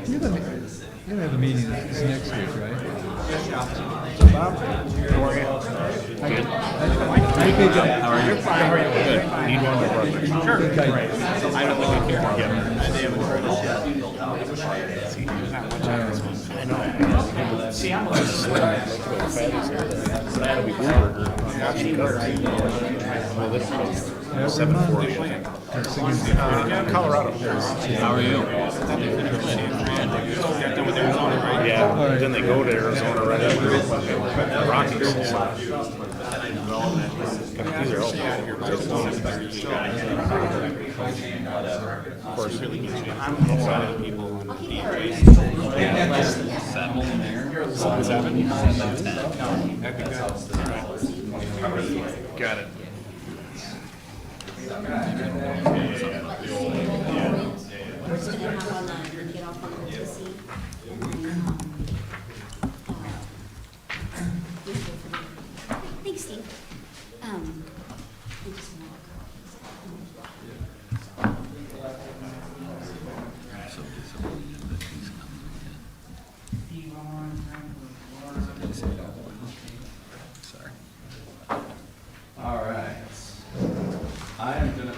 You're gonna have a meeting this next week, right? Bob, how are you? Good. How are you? Good. Need one more brother. Sure. I don't think I care. I know. See, I'm a slim. That'll be Burger. I'm watching Cubs. 740. Yeah, Colorado. How are you? Yeah, then they go to Arizona right after the Rockies. These are all. Of course, really good. I'm outside of people. Seven. Got it. We're just gonna hop on get off on the TC and then, thanks, Steve. We just All right. I am gonna,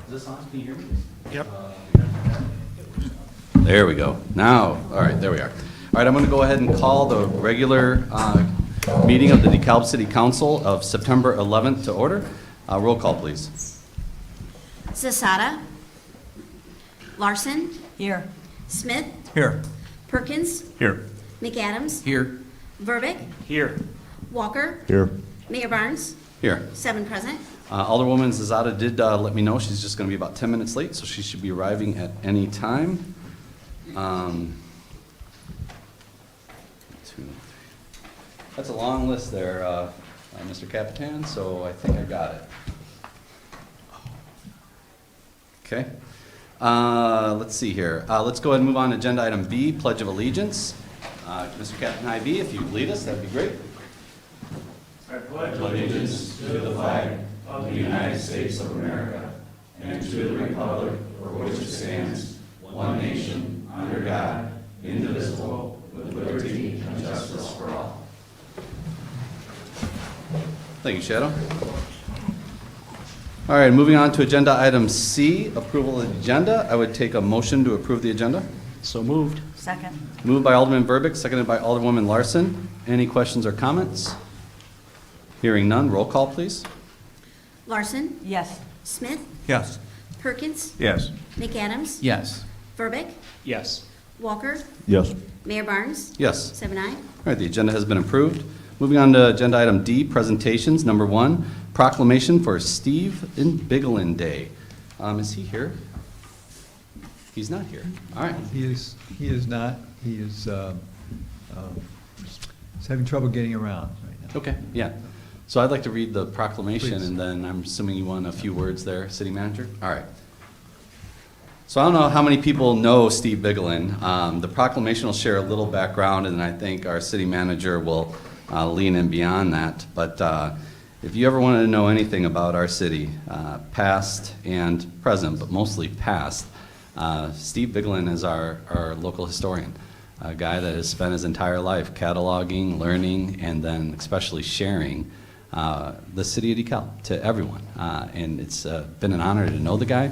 is this on? Can you hear me? Yep. There we go. Now, all right, there we are. All right, I'm going to go ahead and call the regular meeting of the DeKalb City Council of September 11th to order. Roll call, please. Zasada. Larson. Here. Smith. Here. Perkins. Here. McAdams. Here. Verbic. Here. Walker. Here. Mayor Barnes. Here. 7 present. Alderwoman Zazada did let me know she's just going to be about 10 minutes late, so she should be arriving at any time. 2, 3. That's a long list there, Mr. Capitan, so I think I got it. Okay. Let's see here. Let's go ahead and move on to agenda item B, Pledge of Allegiance. Mr. Captain I.B., if you'd lead us, that'd be great. I pledge allegiance to the flag of the United States of America and to the republic for which it stands, one nation, under God, indivisible, with liberty and justice for all. Thank you, Shadow. All right, moving on to agenda item C, approval of the agenda. I would take a motion to approve the agenda. So moved. Second. Moved by Alderman Verbic, seconded by Alderwoman Larson. Any questions or comments? Hearing none, roll call, please. Larson. Yes. Smith. Yes. Perkins. Yes. McAdams. Yes. Verbic. Yes. Walker. Yes. Mayor Barnes. Yes. 7 aye. All right, the agenda has been approved. Moving on to agenda item D, presentations. Number 1, proclamation for Steve Bigelin Day. Is he here? He's not here. All right. He is not. He is he's having trouble getting around right now. Okay, yeah. So I'd like to read the proclamation, Please. and then I'm assuming you want a few words there, City Manager? All right. So I don't know how many people know Steve Bigelin. The proclamation will share a little background, and I think our City Manager will lean in beyond that. But if you ever wanted to know anything about our city, past and present, but mostly past, Steve Bigelin is our local historian. A guy that has spent his entire life cataloging, learning, and then especially sharing the city of DeKalb to everyone. And it's been an honor to know the guy.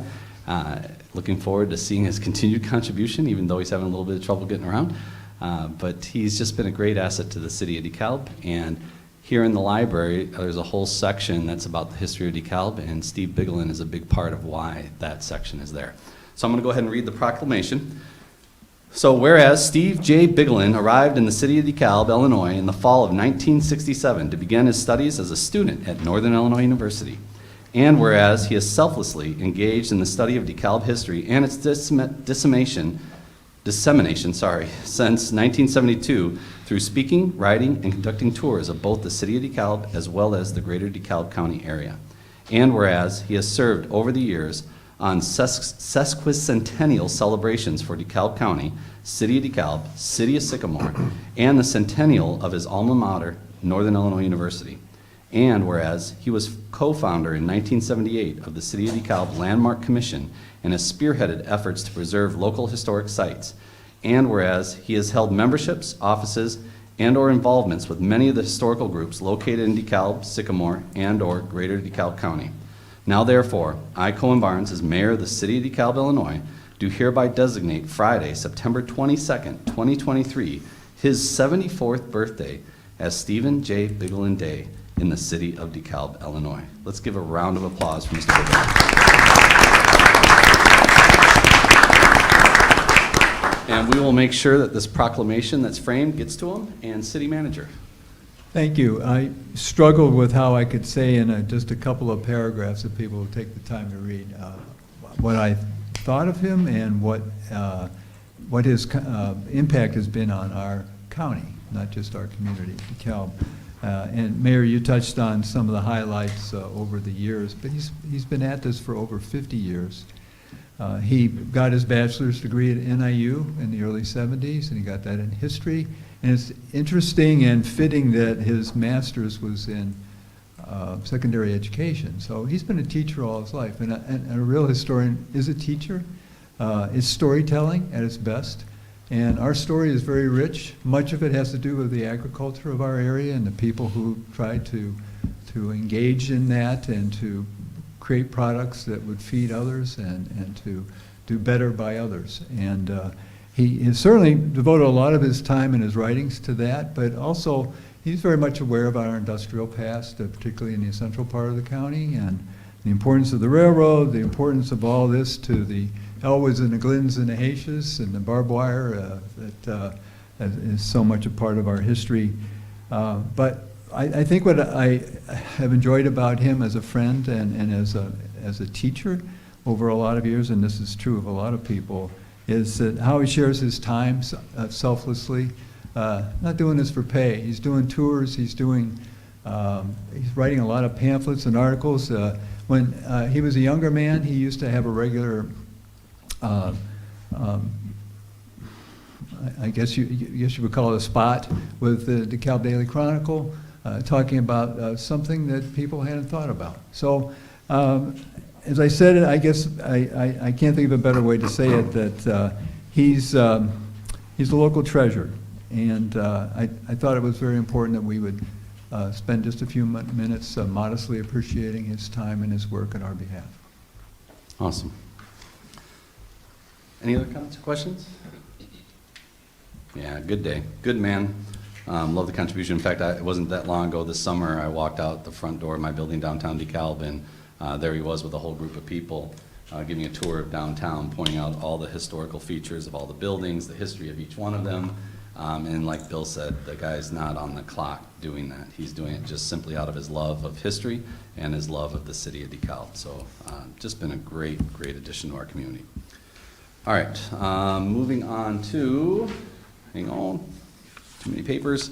Looking forward to seeing his continued contribution, even though he's having a little bit of trouble getting around. But he's just been a great asset to the city of DeKalb. And here in the library, there's a whole section that's about the history of DeKalb, and Steve Bigelin is a big part of why that section is there. So I'm going to go ahead and read the proclamation. So whereas Steve J. Bigelin arrived in the city of DeKalb, Illinois in the fall of 1967 to begin his studies as a student at Northern Illinois University, and whereas he has selflessly engaged in the study of DeKalb history and its dissemination since 1972 through speaking, writing, and conducting tours of both the city of DeKalb as well as the greater DeKalb County area. And whereas he has served over the years on sesquicentennial celebrations for DeKalb County, City of DeKalb, City of Sycamore, and the centennial of his alma mater, Northern Illinois University. And whereas he was co-founder in 1978 of the City of DeKalb Landmark Commission and has spearheaded efforts to preserve local historic sites. And whereas he has held memberships, offices, and/or involvements with many of the historical groups located in DeKalb, Sycamore, and/or Greater DeKalb County. Now therefore, I, Cohen Barnes, as mayor of the City of DeKalb, Illinois, do hereby designate Friday, September 22nd, 2023, his 74th birthday as Stephen J. Bigelin Day in the City of DeKalb, Illinois. Let's give a round of applause for Mr. Bigelin. And we will make sure that this proclamation that's framed gets to him. And City Manager. Thank you. I struggled with how I could say in just a couple of paragraphs that people will take the time to read what I thought of him and what his impact has been on our county, not just our community, DeKalb. And Mayor, you touched on some of the highlights over the years, but he's been at this for over 50 years. He got his bachelor's degree at NIU in the early 70s, and he got that in history. And it's interesting and fitting that his master's was in secondary education. So he's been a teacher all his life, and a real historian is a teacher. It's storytelling at its best. And our story is very rich. Much of it has to do with the agriculture of our area and the people who tried to engage in that and to create products that would feed others and to do better by others. And he has certainly devoted a lot of his time in his writings to that, but also he's very much aware of our industrial past, particularly in the central part of the county, and the importance of the railroad, the importance of all this to the Elwoods and the Glyns and the Haitians and the barbed wire that is so much a part of our history. But I think what I have enjoyed about him as a friend and as a teacher over a lot of years, and this is true of a lot of people, is that how he shares his time selflessly, not doing this for pay. He's doing tours, he's writing a lot of pamphlets and articles. When he was a younger man, he used to have a regular I guess you would call it a spot with the DeKalb Daily Chronicle, talking about something that people hadn't thought about. So, as I said, I guess I can't think of a better way to say it, that he's a local treasure. And I thought it was very important that we would spend just a few minutes modestly appreciating his time and his work on our behalf. Awesome. Any other comments or questions? Yeah, good day. Good man. Love the contribution. In fact, it wasn't that long ago this summer, I walked out the front door of my building downtown DeKalb, and there he was with a whole group of people giving a tour of downtown, pointing out all the historical features of all the buildings, the history of each one of them. And like Bill said, the guy's not on the clock doing that. He's doing it just simply out of his love of history and his love of the city of DeKalb. So just been a great, great addition to our community. All right, moving on to, hang on, too many papers.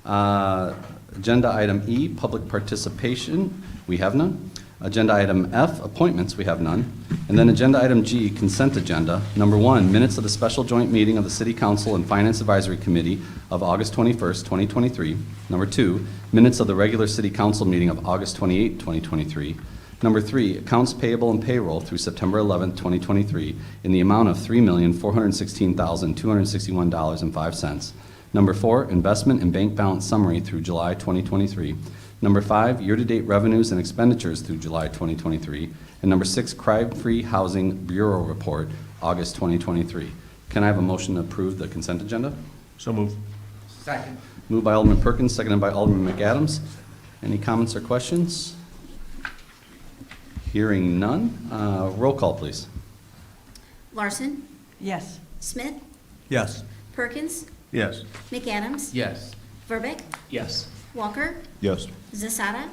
Agenda item E, public participation, we have none. Agenda item F, appointments, we have none. And then agenda item G, consent agenda. Number 1, minutes of the special joint meeting of the City Council and Finance Advisory Committee of August 21st, 2023. Number 2, minutes of the regular City Council meeting of August 28, 2023. Number 3, accounts payable and payroll through September 11th, 2023 in the amount of $3,416,261.05. Number 4, investment and bank balance summary through July 2023. Number 5, year-to-date revenues and expenditures through July 2023. And number 6, crime-free housing bureau report, August 2023. Can I have a motion to approve the consent agenda? So moved. Second. Moved by Alderman Perkins, seconded by Alderman McAdams. Any comments or questions? Hearing none. Roll call, please. Larson, Yes. Smith, Yes. Perkins, Yes. McAdams, Yes. Verbeck, Yes. Walker, Yes. Zasada,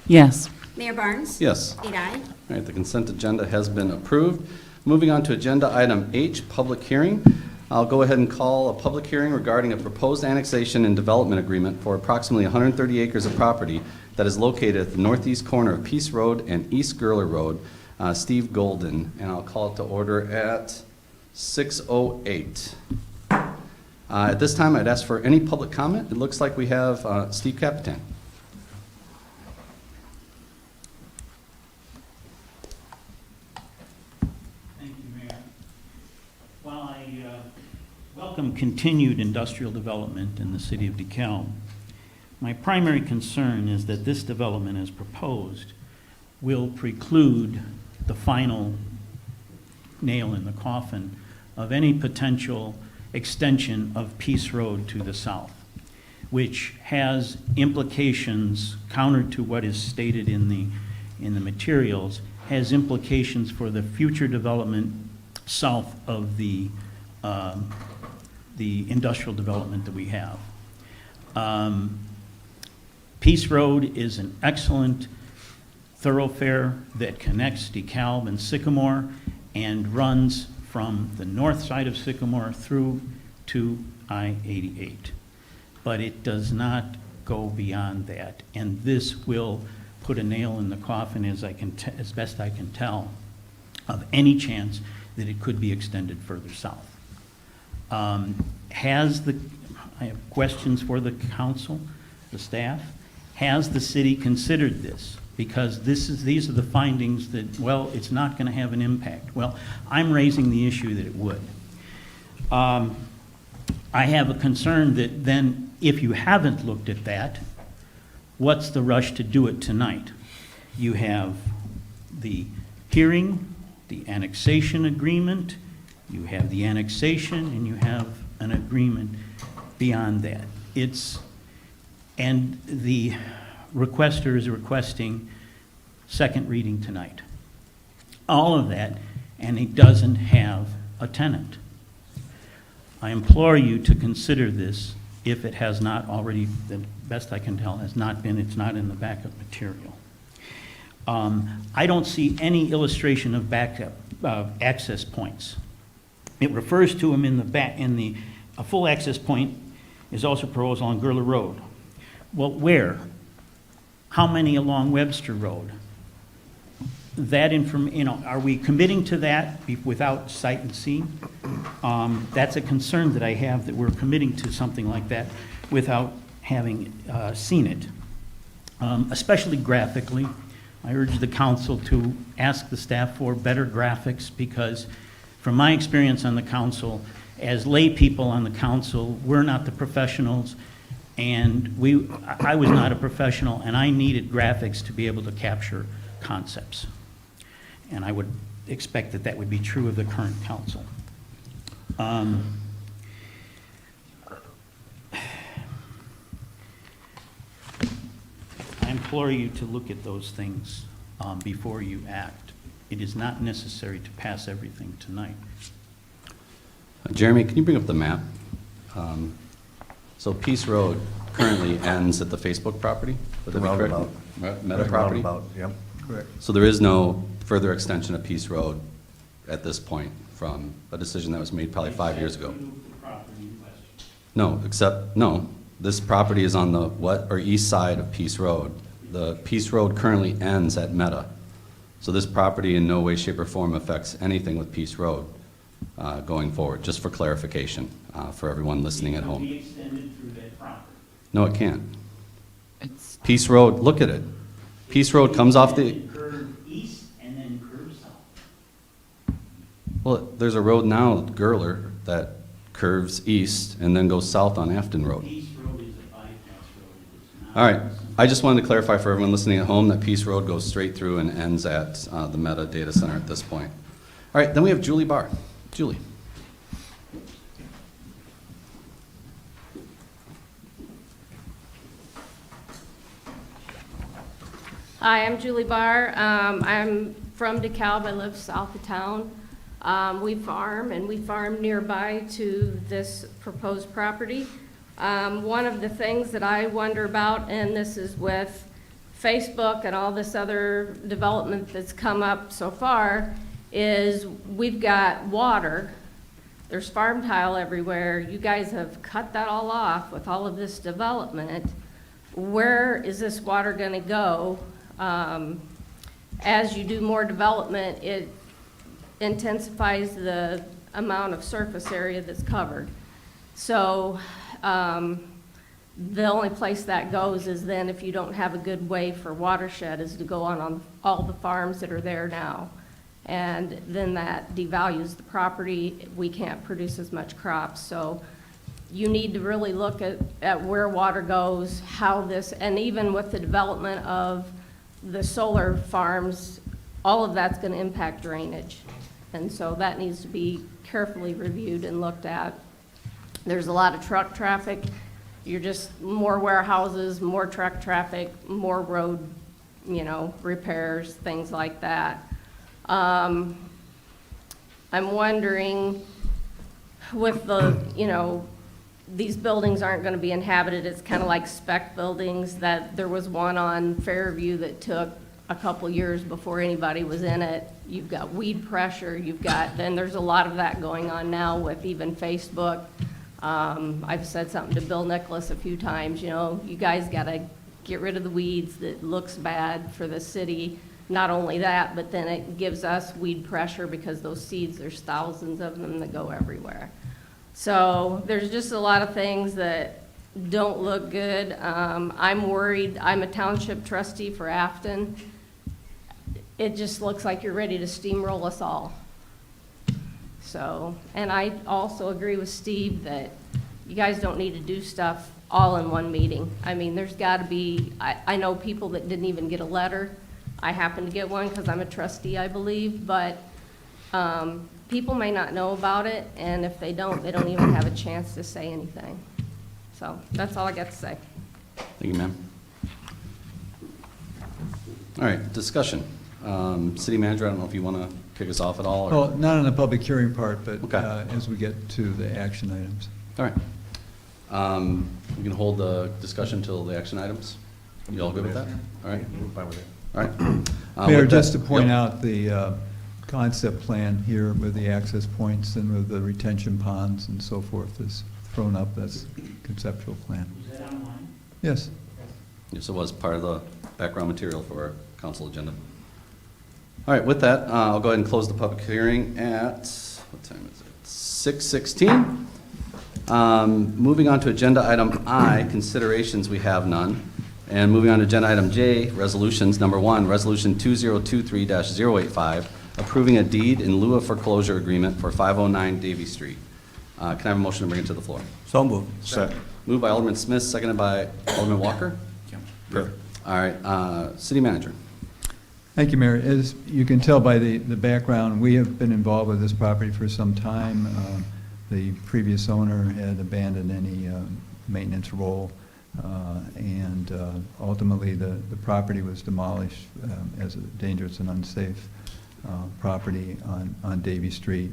Yes. Mayor Barnes. Yes. 8 ayes. All right, the consent agenda has been approved. Moving on to agenda item H, public hearing. I'll go ahead and call a public hearing regarding a proposed annexation and development agreement for approximately 130 acres of property that is located at the northeast corner of Peace Road and East Gurler Road. Steve Golden, and I'll call it to order at 6:08. At this time, I'd ask for any public comment. It looks like we have Steve Capitan. welcome continued industrial development in the city of DeKalb. My primary concern is that this development as proposed will preclude the final nail in the coffin of any potential extension of Peace Road to the south, which has implications counter to what is stated in the materials, has implications for the future development south of the industrial development that we have. Peace Road is an excellent thoroughfare that connects DeKalb and Sycamore and runs from the north side of Sycamore through to I-88. But it does not go beyond that. And this will put a nail in the coffin, as best I can tell, of any chance that it could be extended further south. I have questions for the council, the staff. Has the city considered this? Because these are the findings that, well, it's not going to have an impact. Well, I'm raising the issue that it would. I have a concern that then, if you haven't looked at that, what's the rush to do it tonight? You have the hearing, the annexation agreement, you have the annexation, and you have an agreement beyond that. And the requester is requesting second reading tonight. All of that, and it doesn't have a tenant. I implore you to consider this if it has not already, the best I can tell, has not been, it's not in the backup material. I don't see any illustration of backup access points. It refers to them in the back, a full access point is also proposed on Gurler Road. Well, where? How many along Webster Road? That are we committing to that without sight and seeing? That's a concern that I have, that we're committing to something like that without having seen it. Especially graphically, I urge the council to ask the staff for better graphics, because from my experience on the council, as lay people on the council, we're not the professionals, and I was not a professional, and I needed graphics to be able to capture concepts. And I would expect that that would be true of the current council. I implore you to look at those things before you act. It is not necessary to pass everything tonight. Jeremy, can you bring up the map? So Peace Road currently ends at the Facebook property? Would that be correct? Roundabout. Meta property? Roundabout, yep. Correct. So there is no further extension of Peace Road at this point from a decision that was made probably 5 years ago? No, this property is on the east side of Peace Road. The Peace Road currently ends at Meta. So this property in no way, shape, or form affects anything with Peace Road going forward, just for clarification for everyone listening at home. It can be extended through that property. No, it can't. Peace Road, look at it. Peace Road comes off the... Curve east and then curve south. Well, there's a road now, Gurler, that curves east and then goes south on Afton Road. Peace Road is a bypass road. It is not. All right, I just wanted to clarify for everyone listening at home that Peace Road goes straight through and ends at the Meta Data Center at this point. All right, then we have Julie Barr. Julie. Hi, I'm Julie Barr. I'm from DeKalb. I live south of town. We farm, and we farm nearby to this proposed property. One of the things that I wonder about, and this is with Facebook and all this other development that's come up so far, is we've got water. There's farm tile everywhere. You guys have cut that all off with all of this development. Where is this water going to go? As you do more development, it intensifies the amount of surface area that's covered. So the only place that goes is then if you don't have a good way for watershed is to go on all the farms that are there now. and then that devalues the property. We can't produce as much crops. So you need to really look at where water goes, how this, and even with the development of the solar farms, all of that's going to impact drainage. And so that needs to be carefully reviewed and looked at. There's a lot of truck traffic. You're just more warehouses, more truck traffic, more road, repairs, things like that. I'm wondering with the, these buildings aren't going to be inhabited. It's kind of like spec buildings. That there was one on Fairview that took a couple years before anybody was in it. You've got weed pressure. Then there's a lot of that going on now with even Facebook. I've said something to Bill Nicholas a few times, you guys got to get rid of the weeds. That looks bad for the city. Not only that, but then it gives us weed pressure because those seeds, there's thousands of them that go everywhere. So there's just a lot of things that don't look good. I'm worried. I'm a township trustee for Afton. It just looks like you're ready to steamroll us all. So, and I also agree with Steve that you guys don't need to do stuff all in one meeting. I mean, there's got to be, I know people that didn't even get a letter. I happen to get one because I'm a trustee, I believe, but people may not know about it, and if they don't even have a chance to say anything. So that's all I got to say. Thank you, ma'am. All right, discussion. City manager, I don't know if you want to kick us off at all? Or? Well, not on the public hearing part, but Okay. as we get to the action items. All right. We can hold the discussion till the action items. You all good with that? All right. Fine with it. All right. Mayor, With just to that- point yep. out the concept plan here with the access points and with the retention ponds and so forth is thrown up. That's conceptual plan. Is that online? Yes. Yes, it was part of the background material for our council agenda. All right, with that, I'll go ahead and close the public hearing at, what time is it? 6:16. Moving on to agenda item I, considerations, we have none. And moving on to agenda item J, resolutions. Number 1, resolution 2023-085, approving a deed in lieu of foreclosure agreement for 509 Davie Street. Can I have a motion to bring it to the floor? So moved. Second. Moved by Alderman Smith, seconded by Alderman Walker. Perfect. All right, city manager. Thank you, Mayor. As you can tell by the background, we have been involved with this property for some time. The previous owner had abandoned any maintenance role, and ultimately the property was demolished as a dangerous and unsafe property on Davie Street.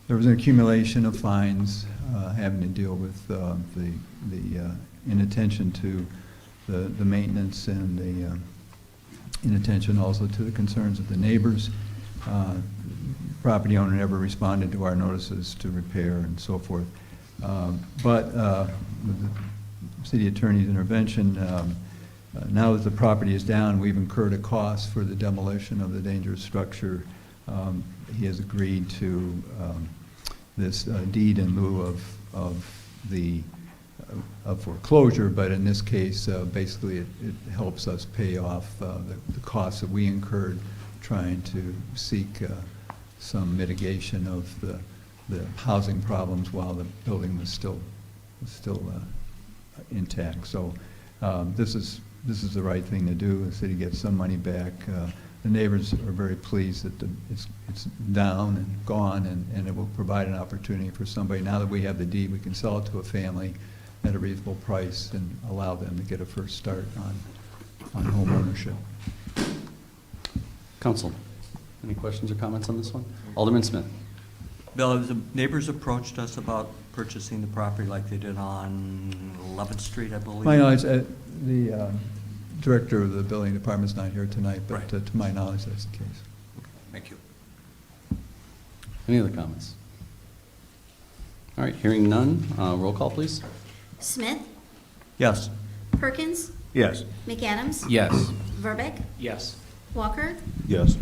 There was an accumulation of fines having to deal with the inattention to the maintenance and the inattention also to the concerns of the neighbors. Property owner never responded to our notices to repair and so forth. But with the city attorney's intervention, now that the property is down, we've incurred a cost for the demolition of the dangerous structure. He has agreed to this deed in lieu of foreclosure, but in this case, basically it helps us pay off the costs that we incurred trying to seek some mitigation of the housing problems while the building was still intact. So this is the right thing to do. The city gets some money back. The neighbors are very pleased that it's down and gone, and it will provide an opportunity for somebody. Now that we have the deed, we can sell it to a family at a reasonable price and allow them to get a first start on home ownership. Council, any questions or comments on this one? Alderman Smith. Bill, the neighbors approached us about purchasing the property like they did on 11th Street, I believe. My knowledge, the director of the building department's not here tonight, but Right. To my knowledge, that's the case. Thank you. Any other comments? All right, hearing none, roll call, please. Smith, Yes. Perkins, Yes. McAdams, Yes. Verbeck, Yes. Walker, Yes.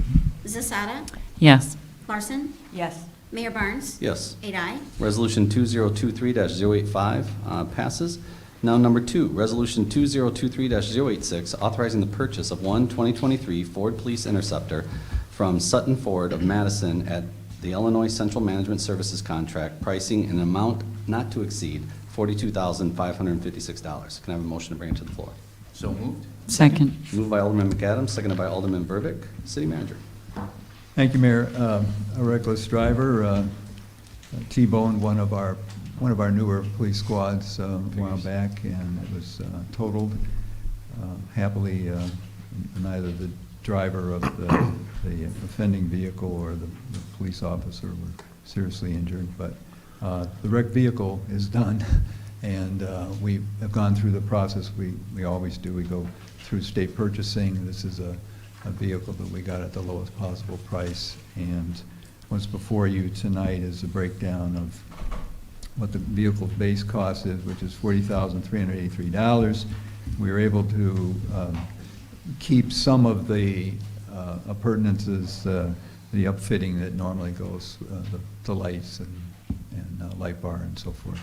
Zasada, Yes. Larson, Yes. Mayor Barnes. Yes. 8 ayes. Resolution 2023-085 passes. Now, number 2, Resolution 2023-086, authorizing the purchase of one 2023 Ford Police Interceptor from Sutton Ford of Madison at the Illinois Central Management Services contract, pricing an amount not to exceed $42,556. Can I have a motion to bring it to the floor? So moved. Second. Moved by Alderman McAdams, seconded by Alderman Verbeek. City Manager. Thank you, Mayor. A reckless driver T-boned one of our newer police squads a while back, and it was totaled. Happily, neither the driver of the offending vehicle or the police officer were seriously injured, but the wrecked vehicle is done, and we have gone through the process we always do. We go through state purchasing. This is a vehicle that we got at the lowest possible price, and what's before you tonight is a breakdown of what the vehicle's base cost is, which is $40,383. We were able to keep some of the appurtenances, the upfitting that normally goes, the lights and light bar and so forth.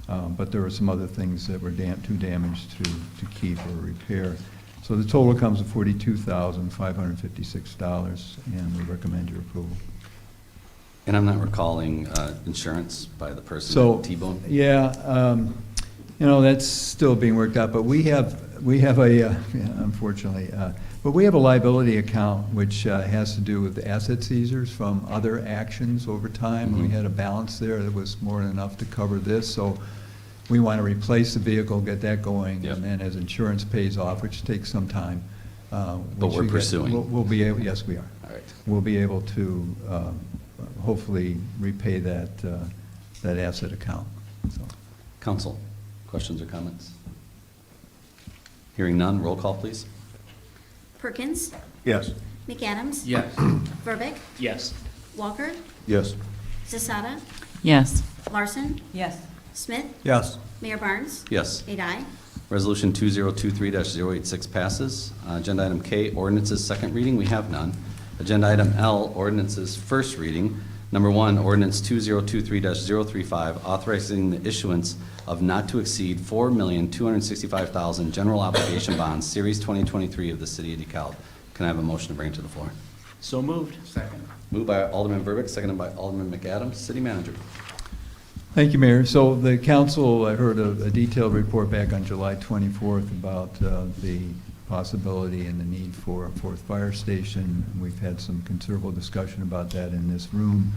But there were some other things that were too damaged to keep or repair. So the total comes to $42,556, and we recommend your approval. And I'm not recalling insurance by the person So, at T-Bone. yeah, that's still being worked out, but we have unfortunately, but we have a liability account which has to do with the asset seizures from other actions over time. Mhm. We had a balance there that was more than enough to cover this, so we want to replace the vehicle, get that going, Yep. and then as insurance pays off, which takes some time. But we we're should pursuing. We'll be able, yes, we are. All right. We'll be able to hopefully repay that asset account, so. Council, questions or comments? Hearing none, roll call, please. Perkins, Yes. McAdams. Yes. Verbeck, Yes. Walker, Yes. Zasada, Yes. Larson, Yes. Smith, Yes. Mayor Barnes. Yes. 8 aye. Resolution 2023-086 passes. Agenda item K, ordinances, second reading, we have none. Agenda item L, ordinances, first reading. Number one, ordinance 2023-035, authorizing the issuance of not to exceed $4,265,000 general obligation bonds, Series 2023 of the City of DeKalb. Can I have a motion to bring it to the floor? So moved. Second. Moved by Alderman Verbeek, seconded by Alderman McAdams. City Manager. Thank you, Mayor. So the council, I heard a detailed report back on July 24th about the possibility and the need for a fourth fire station. We've had some considerable discussion about that in this room,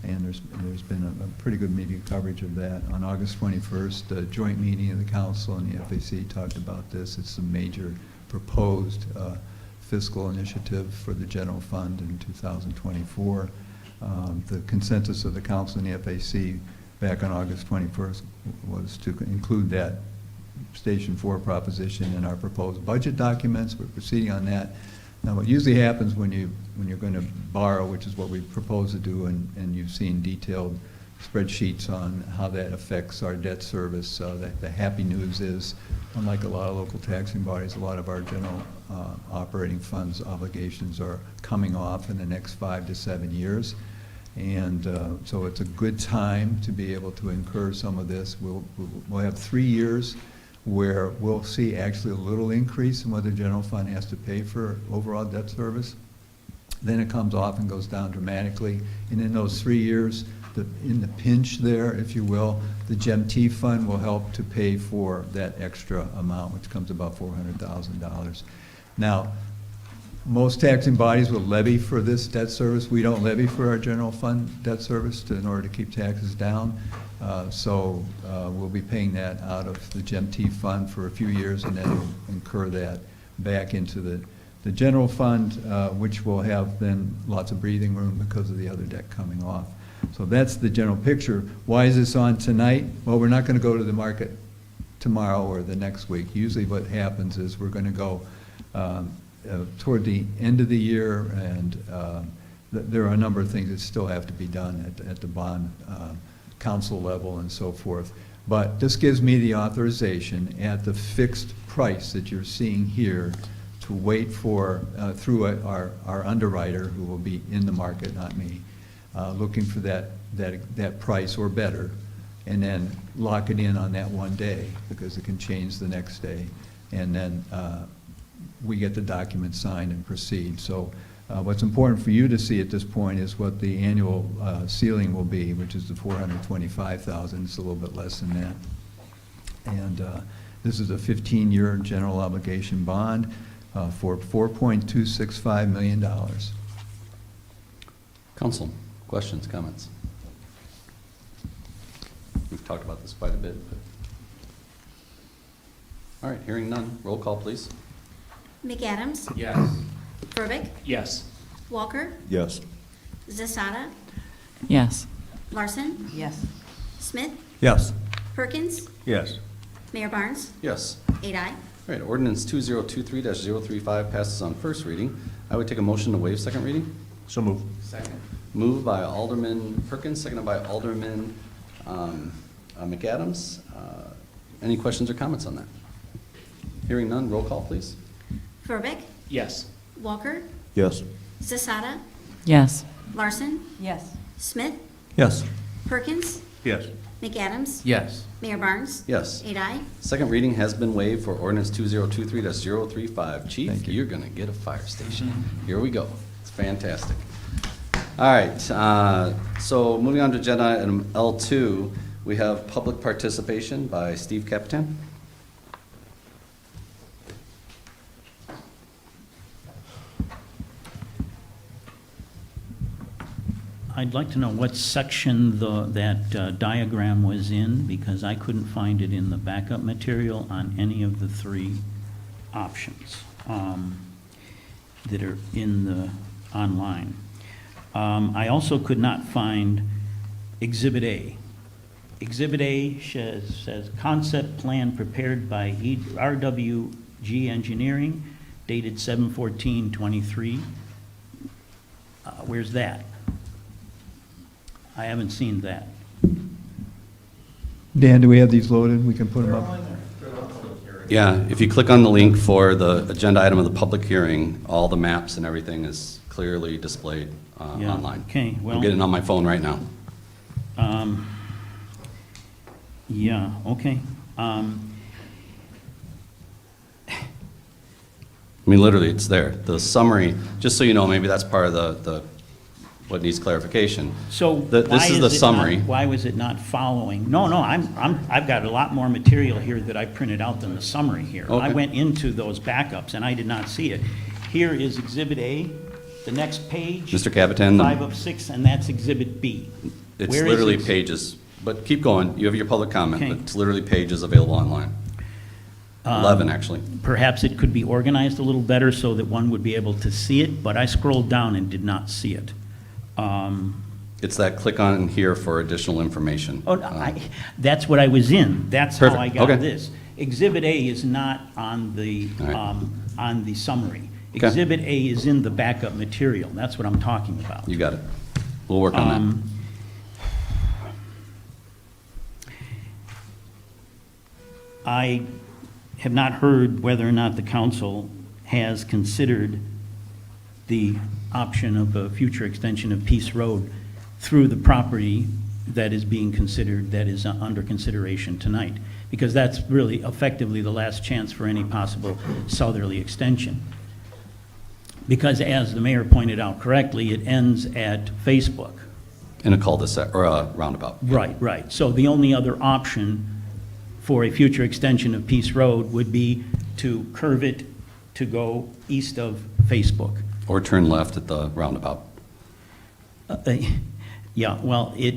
and there's been a pretty good media coverage of that. On August 21st, a joint meeting of the council and the FAC talked about this. It's a major proposed fiscal initiative for the general fund in 2024. The consensus of the council and the FAC back on August 21st was to include that Station 4 proposition in our proposed budget documents. We're proceeding on that. Now, what usually happens when you're going to borrow, which is what we propose to do, and you've seen detailed spreadsheets on how that affects our debt service. The happy news is, unlike a lot of local taxing bodies, a lot of our general operating funds obligations are coming off in the next 5 to 7 years. And so it's a good time to be able to incur some of this. We'll have 3 years where we'll see actually a little increase in what the general fund has to pay for overall debt service. Then it comes off and goes down dramatically. And in those 3 years, in the pinch there, if you will, the GEMT fund will help to pay for that extra amount, which comes about $400,000. Now, most taxing bodies will levy for this debt service. We don't levy for our general fund debt service in order to keep taxes down. So we'll be paying that out of the GEMT fund for a few years, and then we'll incur that back into the general fund, which will have then lots of breathing room because of the other debt coming off. So that's the general picture. Why is this on tonight? Well, we're not going to go to the market tomorrow or the next week. Usually what happens is we're going to go toward the end of the year, and there are a number of things that still have to be done at the bond council level and so forth. But this gives me the authorization at the fixed price that you're seeing here to wait for, through our underwriter, who will be in the market, not me, looking for that price or better, and then lock it in on that one day, because it can change the next day. And then we get the document signed and proceed. So What's important for you to see at this point is what the annual ceiling will be, which is the $425,000. It's a little bit less than that. And this is a 15-year general obligation bond for $4.265 million. Council, questions, comments? We've talked about this quite a bit, but. All right, hearing none, roll call, please. McAdams, Yes. Verbic, Yes. Walker, Yes. Zasada, Yes. Larson, Yes. Smith, Yes. Perkins, Yes. Mayor Barnes, Yes. 8 ayes. All right, ordinance 2023-035 passes on first reading. I would take a motion to waive second reading. So move. Second. Moved by Alderman Perkins, seconded by Alderman McAdams. Any questions or comments on that? Hearing none, roll call, please. Verbic, Yes. Walker, Yes. Zasada, Yes. Larson, Yes. Smith, Yes. Perkins, Yes. McAdams, Yes. Mayor Barnes, Yes. 8 ayes. Second reading has been waived for ordinance 2023-035. Chief, Thank you. you're going to get a fire station. Here we go. It's fantastic. All right, so moving on to agenda item L2, we have public participation by Steve Capitan. I'd like to know what section that diagram was in, because I couldn't find it in the backup material on any of the three options that are in the online. I also could not find Exhibit A. Exhibit A says concept plan prepared by RWG Engineering, dated 7/14/23. Where's that? I haven't seen that. Dan, do we have these loaded? We can put them up. Yeah, if you click on the link for the agenda item of the public hearing, all the maps and everything is clearly displayed Yeah, online. okay, well- I'm getting it on my phone right now. Yeah, okay. I mean, literally, it's there. The summary, just so you know, maybe that's part of the what needs clarification. So This why is the it not- summary. Why was it not following? No, I've got a lot more material here that I printed out than the summary here. I Okay. went into those backups and I did not see it. Here is Exhibit A, the next page. Mr. Capitan, the- 5 of 6, and that's Exhibit B. It's Where is literally ex- pages, but keep going. You have your public comment, Okay. but it's literally pages available online. 11, actually. Perhaps it could be organized a little better so that one would be able to see it, but I scrolled down and did not see it. It's that click on here for additional information. Oh, no, that's what I was in. That's how I Perfect, got okay. this. Exhibit A is not on the, All right. on the summary. Okay. Exhibit A is in the backup material. That's what I'm talking about. You got it. We'll work on I have not heard whether or not the council has considered the option of a future extension of Peace Road through the property that is being considered, that is under consideration tonight, because that's really effectively the last chance for any possible southerly extension. Because as the mayor pointed out correctly, it ends at Facebook. that. In a cul-de-sac, or a roundabout. Right, right. So the only other option for a future extension of Peace Road would be to curve it to go east of Facebook. Or turn left at the roundabout. Yeah, well, it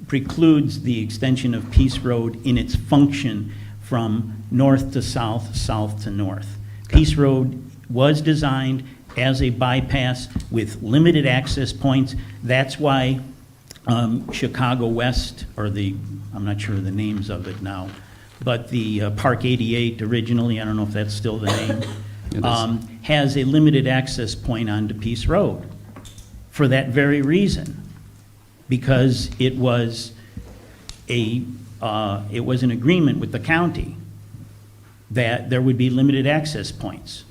precludes the extension of Peace Road in its function from north to south, south to north. Okay. Peace Road was designed as a bypass with limited access points. That's why Chicago West, or I'm not sure of the names of it now, but the Park 88 originally, I don't know if that's still the name, It is. has a limited access point onto Peace Road for that very reason, because it was an agreement with the county that there would be limited access points.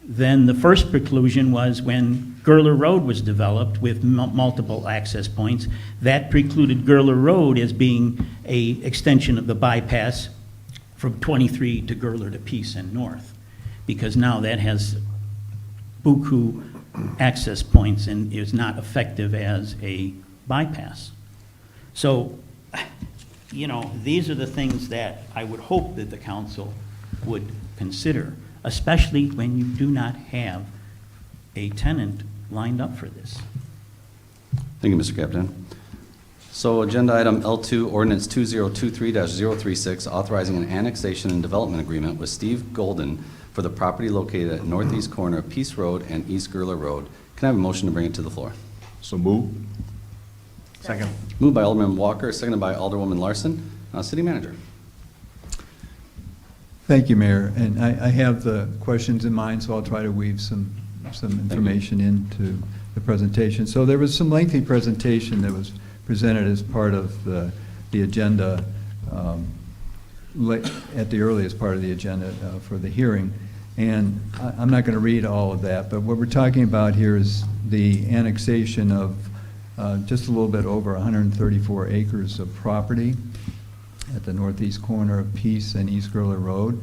Then the first preclusion was when Gurler Road was developed with multiple access points. That precluded Gurler Road as being a extension of the bypass from 23 to Gurler to Peace and north, because now that has buku access points and is not effective as a bypass. So, you know, these are the things that I would hope that the council would consider, especially when you do not have a tenant lined up for this. Thank you, Mr. Captain. So agenda item L2, ordinance 2023-036, authorizing an annexation and development agreement with Steve Golden for the property located at northeast corner of Peace Road and East Gerler Road. Can I have a motion to bring it to the floor? So move. Second. Moved by Alderman Walker, seconded by Alderwoman Larson. City Manager. Thank you, Mayor. And I have the questions in mind, so I'll try to weave some information into the presentation. So there was some lengthy presentation that was presented as part of the agenda, at the earliest part of the agenda for the hearing. And I'm not going to read all of that, but what we're talking about here is the annexation of just a little bit over 134 acres of property at the northeast corner of Peace and East Gerler Road.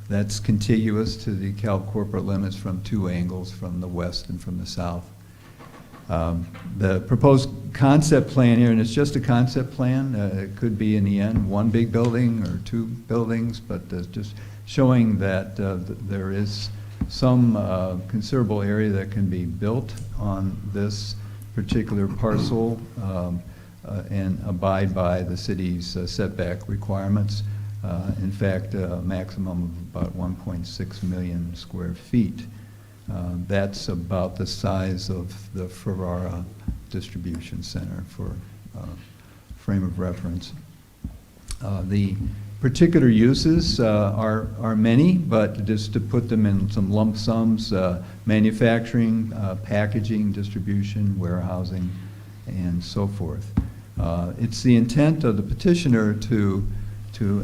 That's contiguous to the DeKalb corporate limits from two angles, from the west and from the south. The proposed concept plan here, and it's just a concept plan, it could be in the end one big building or two buildings, but just showing that there is some considerable area that can be built on this particular parcel and abide by the city's setback requirements. In fact, a maximum of about 1.6 million square feet. That's about the size of the Ferrara Distribution Center for frame of reference. The particular uses are many, but just to put them in some lump sums, manufacturing, packaging, distribution, warehousing, and so forth. It's the intent of the petitioner to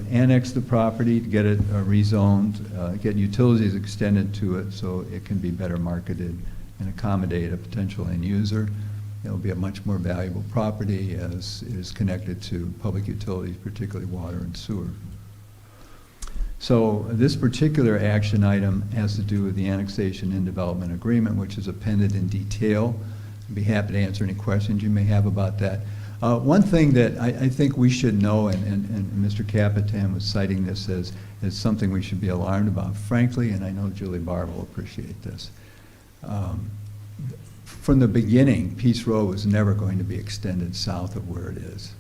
annex the property, to get it rezoned, get utilities extended to it so it can be better marketed and accommodate a potential end user. It'll be a much more valuable property as it is connected to public utilities, particularly water and sewer. So this particular action item has to do with the annexation and development agreement, which is appended in detail. I'd be happy to answer any questions you may have about that. One thing that I think we should know, and Mr. Capitan was citing this as something we should be alarmed about, frankly, and I know Julie Barr will appreciate this. From the beginning, Peace Road was never going to be extended south of where it is.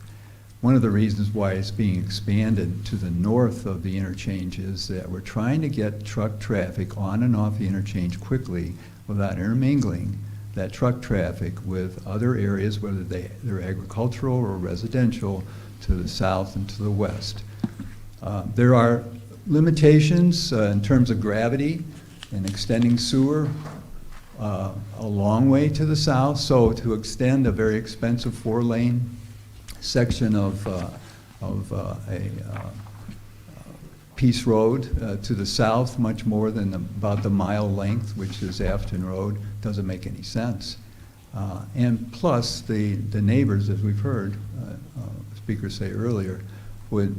One of the reasons why it's being expanded to the north of the interchange is that we're trying to get truck traffic on and off the interchange quickly without intermingling that truck traffic with other areas, whether they're agricultural or residential, to the south and to the west. There are limitations in terms of gravity and extending sewer a long way to the south, so to extend a very expensive 4-lane section of a Peace Road to the south, much more than about the mile length, which is Afton Road, doesn't make any sense. And plus, the neighbors, as we've heard speakers say earlier, would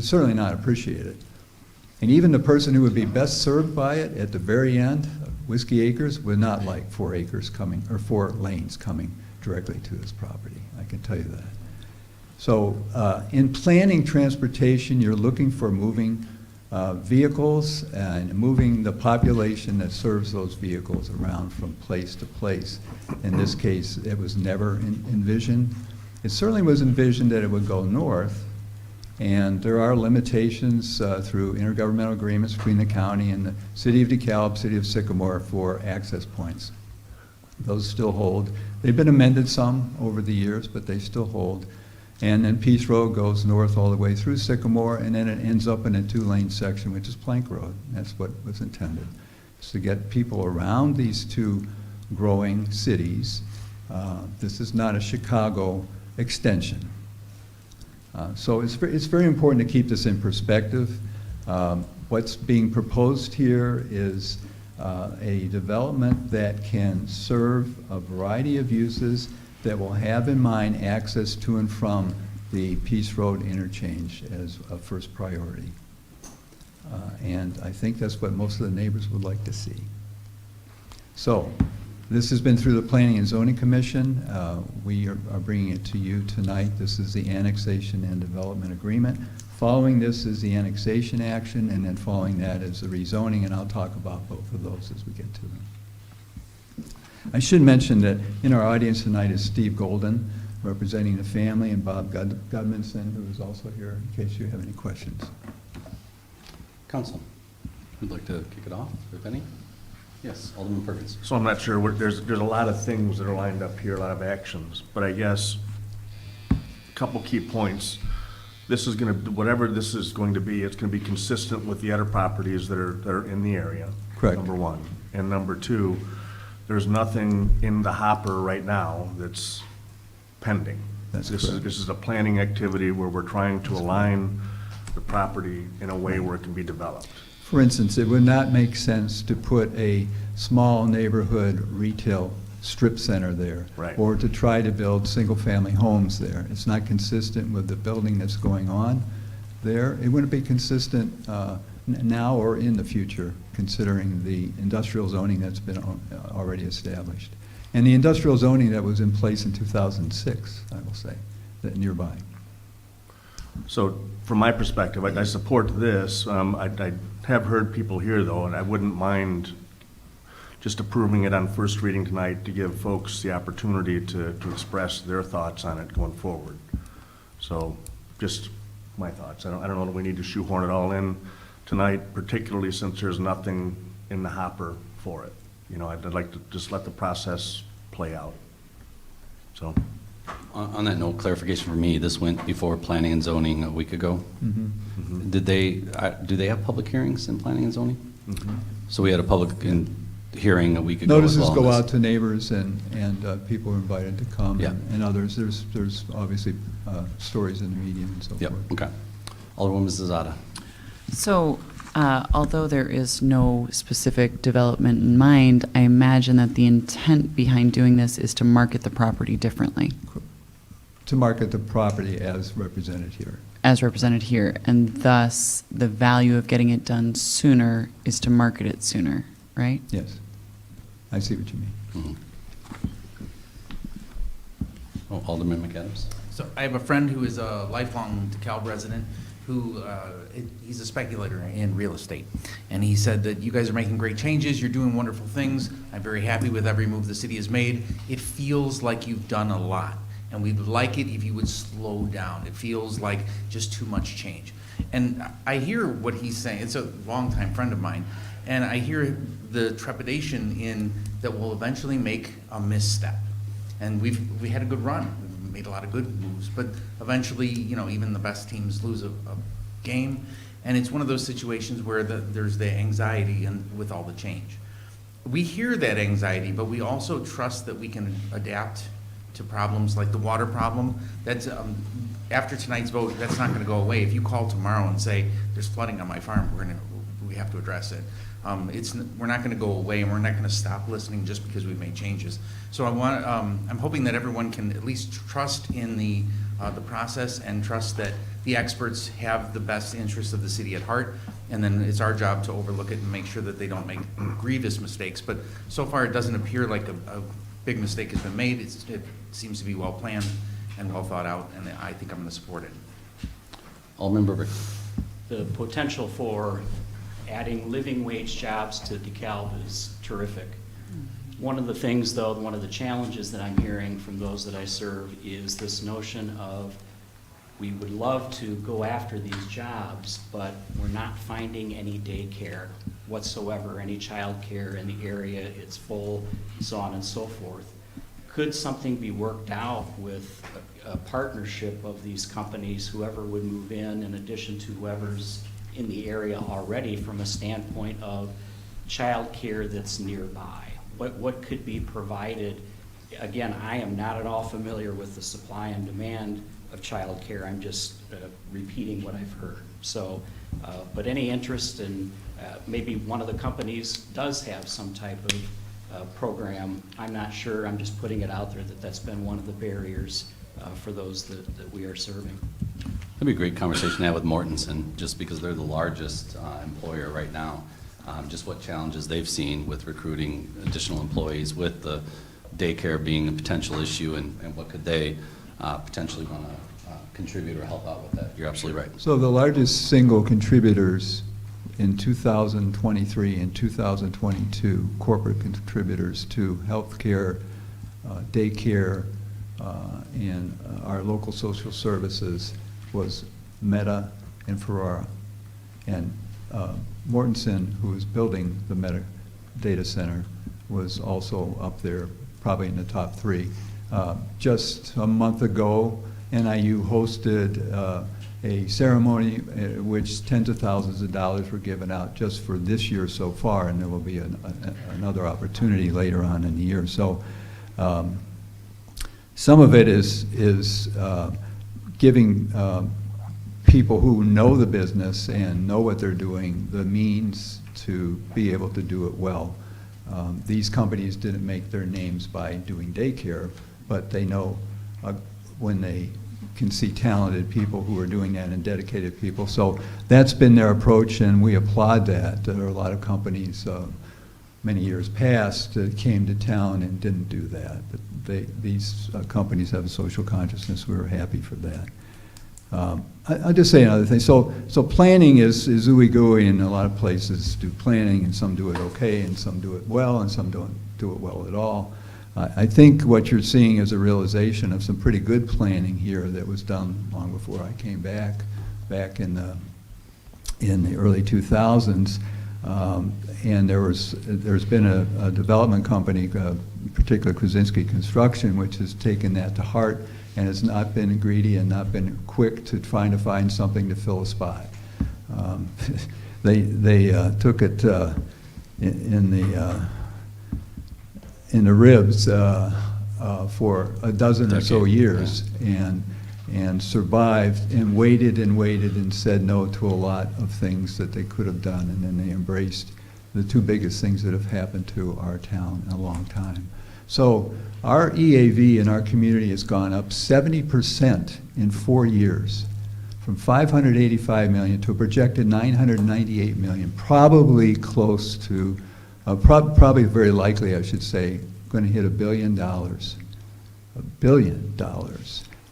certainly not appreciate it. And even the person who would be best served by it at the very end, Whiskey Acres, would not like 4 acres coming, or 4 lanes coming directly to his property. I can tell you that. So in planning transportation, you're looking for moving vehicles and moving the population that serves those vehicles around from place to place. In this case, it was never envisioned. It certainly was envisioned that it would go north, and there are limitations through intergovernmental agreements between the county and the city of DeKalb, city of Sycamore for access points. Those still hold. They've been amended some over the years, but they still hold. And then Peace Road goes north all the way through Sycamore, and then it ends up in a 2-lane section, which is Plank Road. That's what was intended, is to get people around these two growing cities. This is not a Chicago extension. So it's very important to keep this in perspective. What's being proposed here is a development that can serve a variety of uses that will have in mind access to and from the Peace Road interchange as a first priority. And I think that's what most of the neighbors would like to see. So This has been through the Planning and Zoning Commission. We are bringing it to you tonight. This is the annexation and development agreement. Following this is the annexation action, and then following that is the rezoning, and I'll talk about both of those as we get to them. I should mention that in our audience tonight is Steve Golden, representing the family, and Bob Gudmundson, who is also here, in case you have any questions. Council, who'd like to kick it off, if any? Yes, Alderman Perkins. So I'm not sure, there's a lot of things that are lined up here, a lot of actions, but I guess a couple key points. This is gonna, whatever this is going to be, it's gonna be consistent with the other properties that are in the area. Correct. Number one. And number two, there's nothing in the hopper right now that's pending. That's This correct. is a planning activity where we're trying to align the property in a way where it can be developed. For instance, it would not make sense to put a small neighborhood retail strip center there. Right. Or to try to build single-family homes there. It's not consistent with the building that's going on there. It wouldn't be consistent now or in the future, considering the industrial zoning that's been already established. And the industrial zoning that was in place in 2006, I will say, that nearby. So from my perspective, I support this. I have heard people here, though, and I wouldn't mind just approving it on first reading tonight to give folks the opportunity to express their thoughts on it going forward. So just my thoughts. I don't know that we need to shoehorn it all in tonight, particularly since there's nothing in the hopper for it. You know, I'd like to just let the process play out. So. On that note, clarification for me, this went before Planning and Zoning a week ago. Mm-hmm. Did they, do they have public hearings in Planning and Zoning? Mhm. So we had a public hearing a week ago as Notices well on go this. out to neighbors, and people are invited to come, Yeah. and others. There's obviously stories in the media and so Yep, forth. okay. Alderwoman Zada. So, although there is no specific development in mind, I imagine that the intent behind doing this is to market the property differently, To market the property as represented here. as represented here, and thus the value of getting it done sooner is to market it sooner, right? Yes. I see what you mean. Mhm. Oh, Alderman McAdams. So I have a friend who is a lifelong DeKalb resident who, he's a speculator in real estate. And he said that you guys are making great changes, you're doing wonderful things. I'm very happy with every move the city has made. It feels like you've done a lot. And we'd like it if you would slow down. It feels like just too much change. And I hear what he's saying. It's a longtime friend of mine. And I hear the trepidation in that we'll eventually make a misstep. And we had a good run. We've made a lot of good moves, but eventually, you know, even the best teams lose a game. And it's one of those situations where there's the anxiety with all the change. We hear that anxiety, but we also trust that we can adapt to problems like the water problem. That's after tonight's vote, that's not going to go away. If you call tomorrow and say there's flooding on my farm, we have to address it. We're not going to go away, and we're not going to stop listening just because we've made changes. So I'm hoping that everyone can at least trust in the process and trust that the experts have the best interests of the city at heart. And then it's our job to overlook it and make sure that they don't make grievous mistakes. But so far, it doesn't appear like a big mistake has been made. It seems to be well planned and well thought out, and I think I'm going to support it. Alderman Burbick. The potential for adding living wage jobs to DeKalb is terrific. One of the things, though, one of the challenges that I'm hearing from those that I serve is this notion of we would love to go after these jobs, but we're not finding any daycare whatsoever, any child care in the area. It's full, so on and so forth. Could something be worked out with a partnership of these companies, whoever would move in addition to whoever's in the area already, from a standpoint of child care that's nearby? What could be provided? Again, I am not at all familiar with the supply and demand of child care. I'm just repeating what I've heard. So, but any interest in maybe one of the companies does have some type of program. I'm not sure. I'm just putting it out there that that's been one of the barriers for those that we are serving. That'd be a great conversation to have with Mortensen, just because they're the largest employer right now. just what challenges they've seen with recruiting additional employees, with the daycare being a potential issue, and what could they potentially want to contribute or help out with that. You're absolutely right. So the largest single contributors in 2023 and 2022, corporate contributors to healthcare, daycare, and our local social services was Meta and Ferrara. And Mortensen, who is building the Meta data center, was also up there, probably in the top 3. Just a month ago, NIU hosted a ceremony at which tens of thousands of dollars were given out just for this year so far, and there will be another opportunity later on in the year. So some of it is giving people who know the business and know what they're doing the means to be able to do it well. These companies didn't make their names by doing daycare, but they know when they can see talented people who are doing that and dedicated people. So that's been their approach, and we applaud that. There are a lot of companies many years past that came to town and didn't do that. But these companies have a social consciousness. We were happy for that. I'll just say another thing. So planning is ooey gooey, and a lot of places do planning, and some do it okay, and some do it well, and some don't do it well at all. I think what you're seeing is a realization of some pretty good planning here that was done long before I came back in the early 2000s. And there's been a development company, particularly Krasinski Construction, which has taken that to heart and has not been greedy and not been quick to trying to find something to fill a spot. They took it in the ribs for a dozen or so years, and survived and waited and said no to a lot of things that they could have done, and then they embraced the 2 biggest things that have happened to our town in a long time. So our EAV in our community has gone up 70% in 4 years, from $585 million to a projected $998 million, probably close to, probably very likely, I should say, going to hit $1 billion. $1 billion,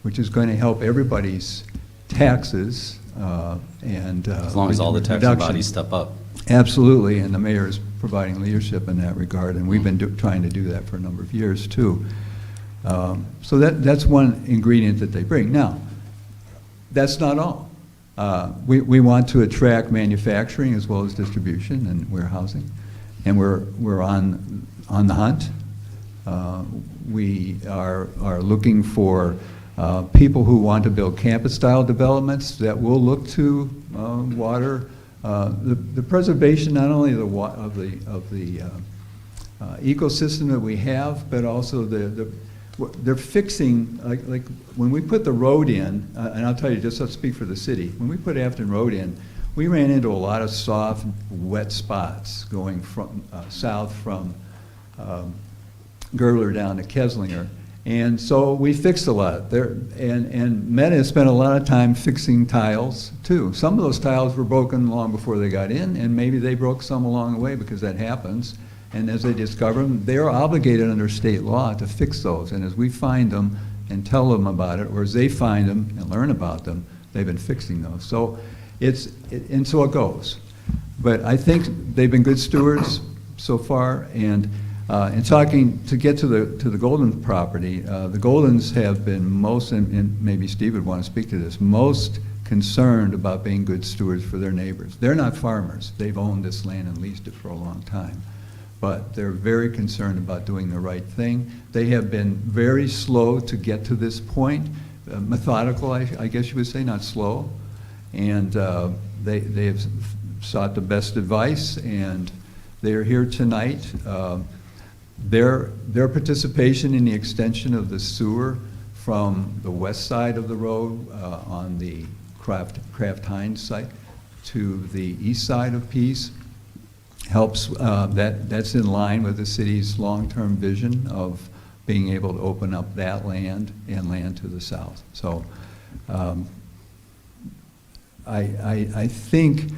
which is going to help everybody's taxes and As long as all the taxing reduction. bodies step up. Absolutely, and the mayor is providing leadership in that regard, and we've been trying to do that for a number of years, too. So that's one ingredient that they bring. Now, that's not all. We want to attract manufacturing as well as distribution and warehousing, and we're on the hunt. We are looking for people who want to build campus-style developments that will look to water, the preservation not only of the ecosystem that we have, but also they're fixing, like when we put the road in, and I'll tell you, just to speak for the city, when we put Afton Road in, we ran into a lot of soft, wet spots going from south from Girdler down to Keslinger. And so we fixed a lot there, and Meta spent a lot of time fixing tiles too. Some of those tiles were broken long before they got in, and maybe they broke some along the way, because that happens. And as they discover them, they are obligated under state law to fix those. And as we find them and tell them about it, or as they find them and learn about them, they've been fixing those. So and so it goes. But I think they've been good stewards so far, and talking, to get to the Golden property, the Goldens have been most, and maybe Steve would want to speak to this, most concerned about being good stewards for their neighbors. They're not farmers. They've owned this land and leased it for a long time. But they're very concerned about doing the right thing. They have been very slow to get to this point, methodical, I guess you would say, not slow. And they have sought the best advice, and they're here tonight. Their participation in the extension of the sewer from the west side of the road on the Kraft Heinz site to the east side of Pease helps. That's in line with the city's long-term vision of being able to open up that land and land to the south. So I think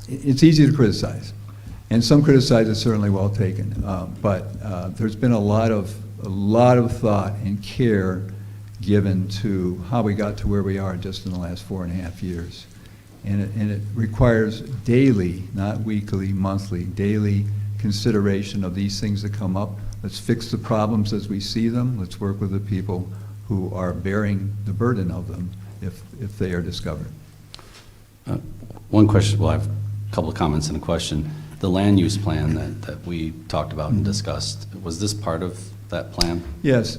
it's easy to criticize, and some criticize is certainly well taken, but there's been a lot of thought and care given to how we got to where we are just in the last 4.5 years. And it requires daily, not weekly, monthly, daily consideration of these things that come up. Let's fix the problems as we see them. Let's work with the people who are bearing the burden of them if they are discovered. One question, well, I have a couple of comments and a question. The land use plan that we talked about and discussed, was this part of that plan? Yes,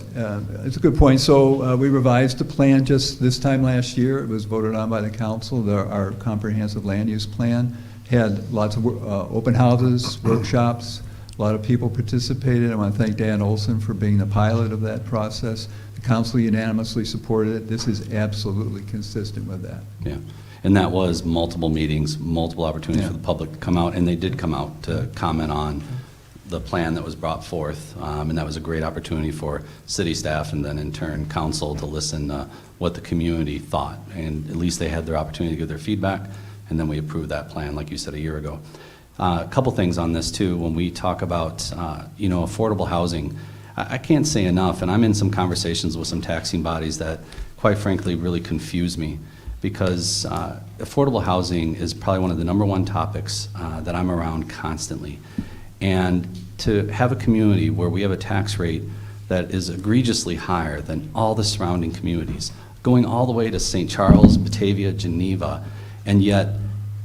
it's a good point. So we revised the plan just this time last year. It was voted on by the council. Our comprehensive land use plan had lots of open houses, workshops. A lot of people participated. I want to thank Dan Olson for being the pilot of that process. The council unanimously supported it. This is absolutely consistent with that. Yeah, and that was multiple meetings, multiple opportunities Yeah. for the public to come out, and they did come out to comment on the plan that was brought forth, and that was a great opportunity for city staff and then in turn council to listen what the community thought, and at least they had their opportunity to give their feedback, and then we approved that plan, like you said, a year ago. A couple things on this too. When we talk about affordable housing, I can't say enough, and I'm in some conversations with some taxing bodies that quite frankly really confuse me, because affordable housing is probably one of the #1 topics that I'm around constantly. And to have a community where we have a tax rate that is egregiously higher than all the surrounding communities, going all the way to St. Charles, Batavia, Geneva, and yet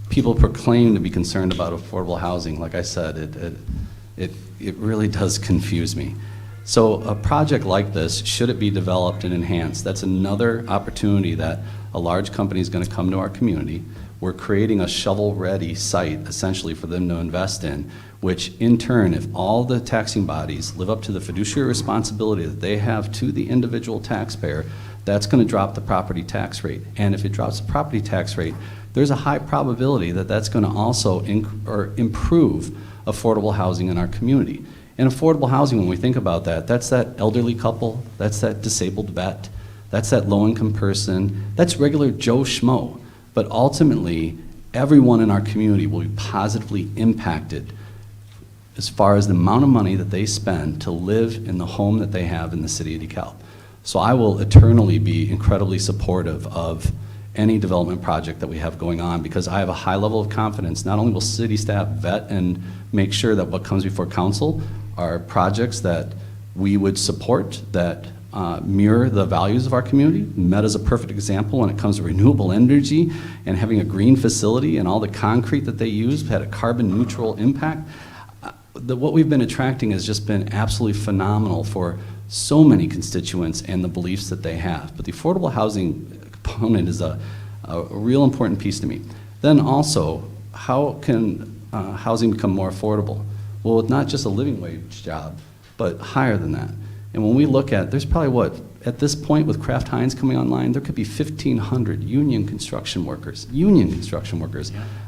people proclaim to be concerned about affordable housing, like I said, it really does confuse me. So a project like this, should it be developed and enhanced, that's another opportunity that a large company is going to come to our community. We're creating a shovel-ready site, essentially, for them to invest in, which in turn, if all the taxing bodies live up to the fiduciary responsibility that they have to the individual taxpayer, that's going to drop the property tax rate. And if it drops the property tax rate, there's a high probability that that's going to also improve affordable housing in our community. And affordable housing, when we think about that, that's that elderly couple, that's that disabled vet, that's that low-income person, that's regular Joe Schmo. But ultimately, everyone in our community will be positively impacted as far as the amount of money that they spend to live in the home that they have in the city of DeKalb. So I will eternally be incredibly supportive of any development project that we have going on, because I have a high level of confidence. Not only will city staff vet and make sure that what comes before council are projects that we would support, that mirror the values of our community. Meta is a perfect example when it comes to renewable energy and having a green facility, and all the concrete that they use had a carbon neutral impact. What we've been attracting has just been absolutely phenomenal for so many constituents and the beliefs that they have. But the affordable housing component is a real important piece to me. Then also, how can housing become more affordable? Well, it's not just a living wage job, but higher than that. And when we look at, there's probably at this point with Kraft Heinz coming online, there could be 1,500 union construction workers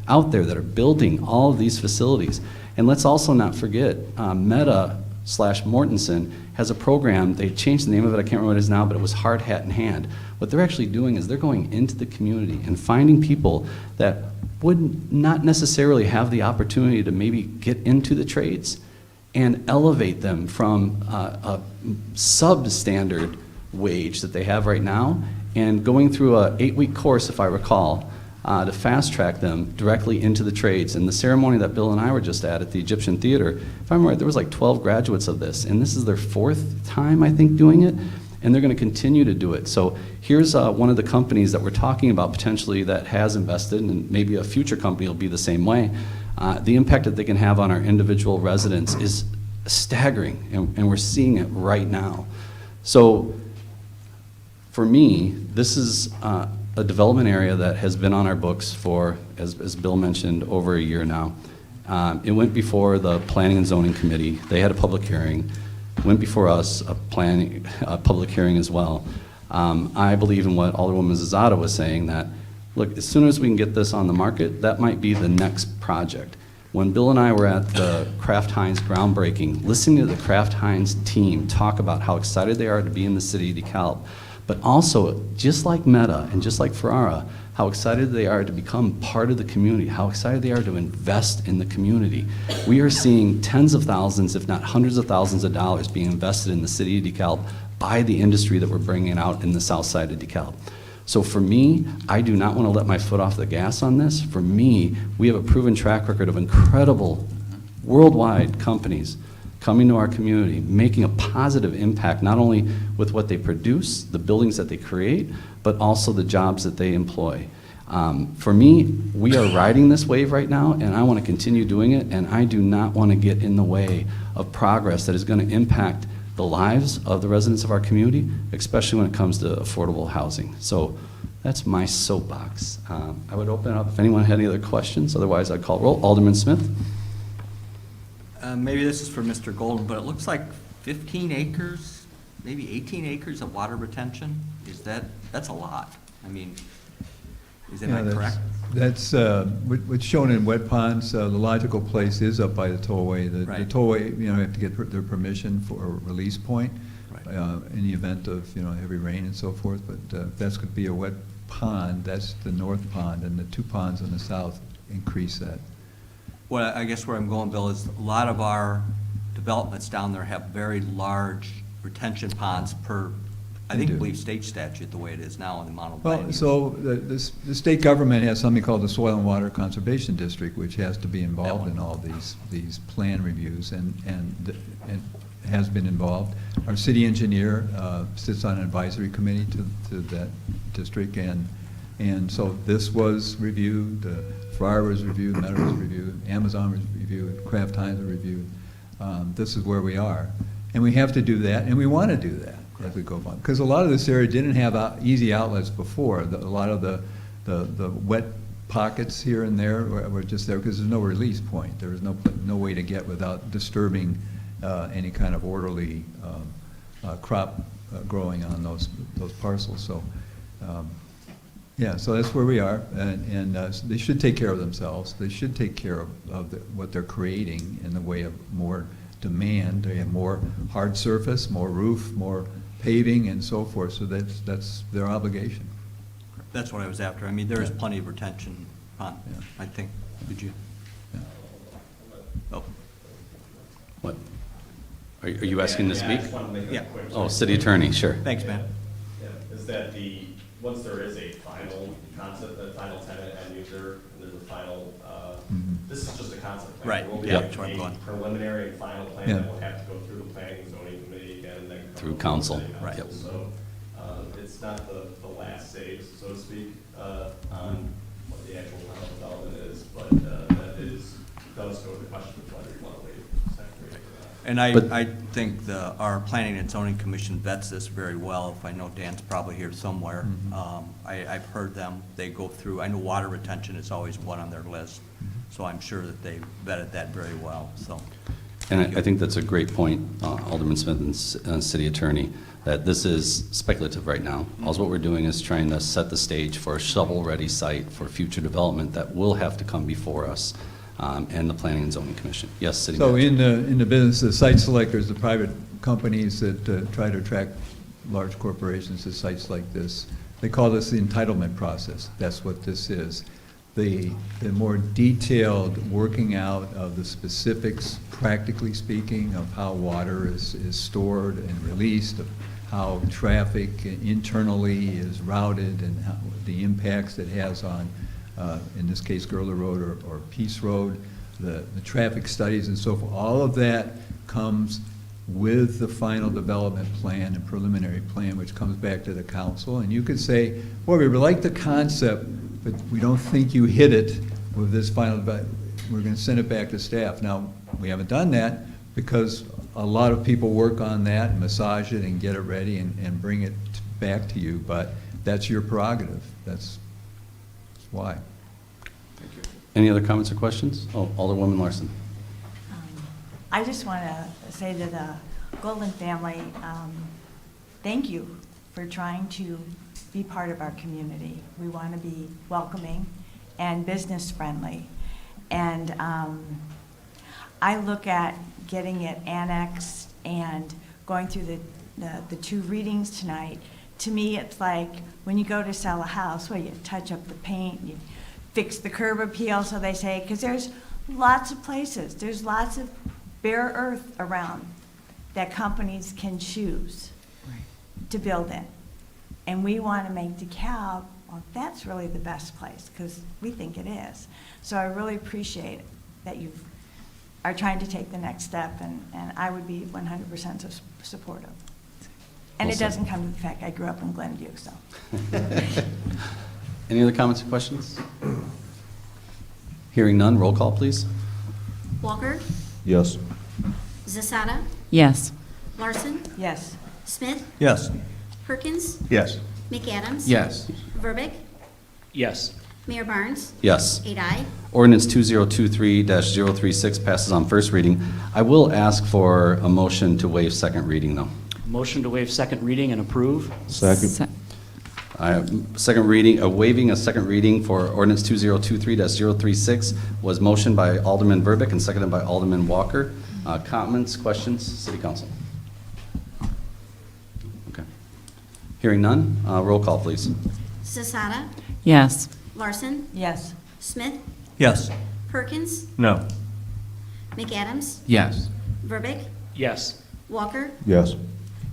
out there that are building all of these facilities. And let's also not forget, Meta/Mortensen has a program. They changed the name of it, I can't remember what it is now, but it was Hard Hat in Hand. What they're actually doing is they're going into the community and finding people that would not necessarily have the opportunity to maybe get into the trades and elevate them from a substandard wage that they have right now, and going through a 8-week course, if I recall, to fast track them directly into the trades. And the ceremony that Bill and I were just at the Egyptian Theater, if I'm right, there was like 12 graduates of this, and this is their 4th time, I think, doing it, and they're going to continue to do it. So here's one of the companies that we're talking about potentially that has invested, and maybe a future company will be the same way. The impact that they can have on our individual residents is staggering, and we're seeing it right now. So for me, this is a development area that has been on our books for, as Bill mentioned, over a year now. It went before the Planning and Zoning Committee. They had a public hearing. Went before us, a public hearing as well. I believe in what Alderwoman Zazada was saying, that, look, as soon as we can get this on the market, that might be the next project. When Bill and I were at the Kraft Heinz groundbreaking, listening to the Kraft Heinz team talk about how excited they are to be in the city of DeKalb, but also, just like Meta and just like Ferrara, how excited they are to become part of the community, how excited they are to invest in the community. We are seeing tens of thousands, if not hundreds of thousands of dollars being invested in the city of DeKalb by the industry that we're bringing out in the south side of DeKalb. So for me, I do not want to let my foot off the gas on this. For me, we have a proven track record of incredible worldwide companies coming to our community, making a positive impact, not only with what they produce, the buildings that they create, but also the jobs that they employ. For me, we are riding this wave right now, and I want to continue doing it, and I do not want to get in the way of progress that is going to impact the lives of the residents of our community, especially when it comes to affordable housing. So that's my soapbox. I would open it up if anyone had any other questions. Otherwise, I'd call roll. Alderman Smith? Maybe this is for Mr. Golden, but it looks like 15 acres, maybe 18 acres of water retention. That's a lot. I mean, is that not correct? That's what's shown in wet ponds. The logical place is up by the tollway. The Right. tollway, you have to get their permission for a release point Right. in the event of, heavy rain and so forth. But if that's going to be a wet pond, that's the north pond, and the two ponds on the south increase that. Well, I guess where I'm going, Bill, is a lot of our developments down there have very large retention ponds per, I They do. believe state statute, the way it is now in the Mountain Well, Planning. so the state government has something called the Soil and Water Conservation District, which has to be involved in all these plan reviews and has been involved. Our city engineer sits on an advisory committee to that district, and so this was reviewed, Friar was reviewed, Meadow was reviewed, Amazon was reviewed, Kraft Heinz was reviewed. This is where we are. And we have to do that, and we want to do that as we go on. Because a lot of this area didn't have easy outlets before. A lot of the wet pockets here and there were just there because there's no release point. There was no way to get without disturbing any kind of orderly crop growing on those parcels. So, yeah, so that's where we are, and they should take care of themselves. They should take care of what they're creating in the way of more demand. They have more hard surface, more roof, more paving, and so forth. So that's their obligation. That's what I was after. I mean, there is plenty of retention pond, Yeah. I think. Did you? Yeah. Oh, What? Are you asking to I speak? just wanted to make a Yeah. quick. Oh, city attorney, sure. thanks, man. Yeah, is that once there is a final concept, a final tenant and user, and there's a final, this is just a concept plan. Right, There will be yeah, a that's where I'm going. preliminary and final plan Yeah. that will have to go through the planning and zoning committee again, and then. come Through up with council, city right. council. So, it's not the last stage, so to speak, on what the actual final development is, but, does go to question of whether you want to wait second reading or not. And But- I think our Planning and Zoning Commission vets this very well. If I know Dan's probably here somewhere. I've heard them, they go through, I know water retention is always one on their list, so I'm sure that they vetted that very well, so. And thank you. I think that's a great point, Alderman Smith and City Attorney, that this is speculative right now. All what we're doing is trying to set the stage for a shovel-ready site for future development that will have to come before us and the Planning and Zoning Commission. Yes, City So Manager. in the business, the site selectors, the private companies that try to attract large corporations to sites like this, they call this the entitlement process. That's what this is. The more detailed working out of the specifics, practically speaking, of how water is stored and released, of how traffic internally is routed, and how the impacts it has on, in this case, Gurler Road or Peace Road, the traffic studies and so forth. All of that comes with the final development plan and preliminary plan, which comes back to the council. And you could say, well, we like the concept, but we don't think you hit it with this final, we're going to send it back to staff. Now, we haven't done that because a lot of people work on that and massage it and get it ready and bring it back to you, but that's your prerogative. That's why. Any other comments or questions? Oh, Alderwoman Larson. I just want to say to the Golden family, thank you for trying to be part of our community. We want to be welcoming and business friendly. And I look at getting it annexed and going through the two readings tonight to me, it's like when you go to sell a house, where you touch up the paint, you fix the curb appeal, so they say, because there's lots of places, there's lots of bare earth around that companies can choose to build in. And we want to make DeKalb, well, that's really the best place, because we think it is. So I really appreciate that you are trying to take the next step, and I would be 100% supportive. And Well it said. doesn't come to the fact I grew up in Glenview, so. Any other comments or questions? Hearing none, roll call, please. Walker, Yes. Zasada, Yes. Larson, Yes. Smith, Yes. Perkins, Yes. McAdams. Yes. Verbic, Yes. Mayor Barnes. Yes. 8 aye. Ordinance 2023-036 passes on first reading. I will ask for a motion to waive second reading, though. Motion to waive second reading and approve? Se- Second reading, waiving a second reading for ordinance 2023-036 was motioned by Alderman Verbic and seconded by Alderman Walker. Comments, questions, City Council? Okay. Hearing none, roll call, please. Zasada, Yes. Larson, Yes. Smith, Yes. Perkins, No. McAdams, Yes. Verbic, Yes. Walker, Yes.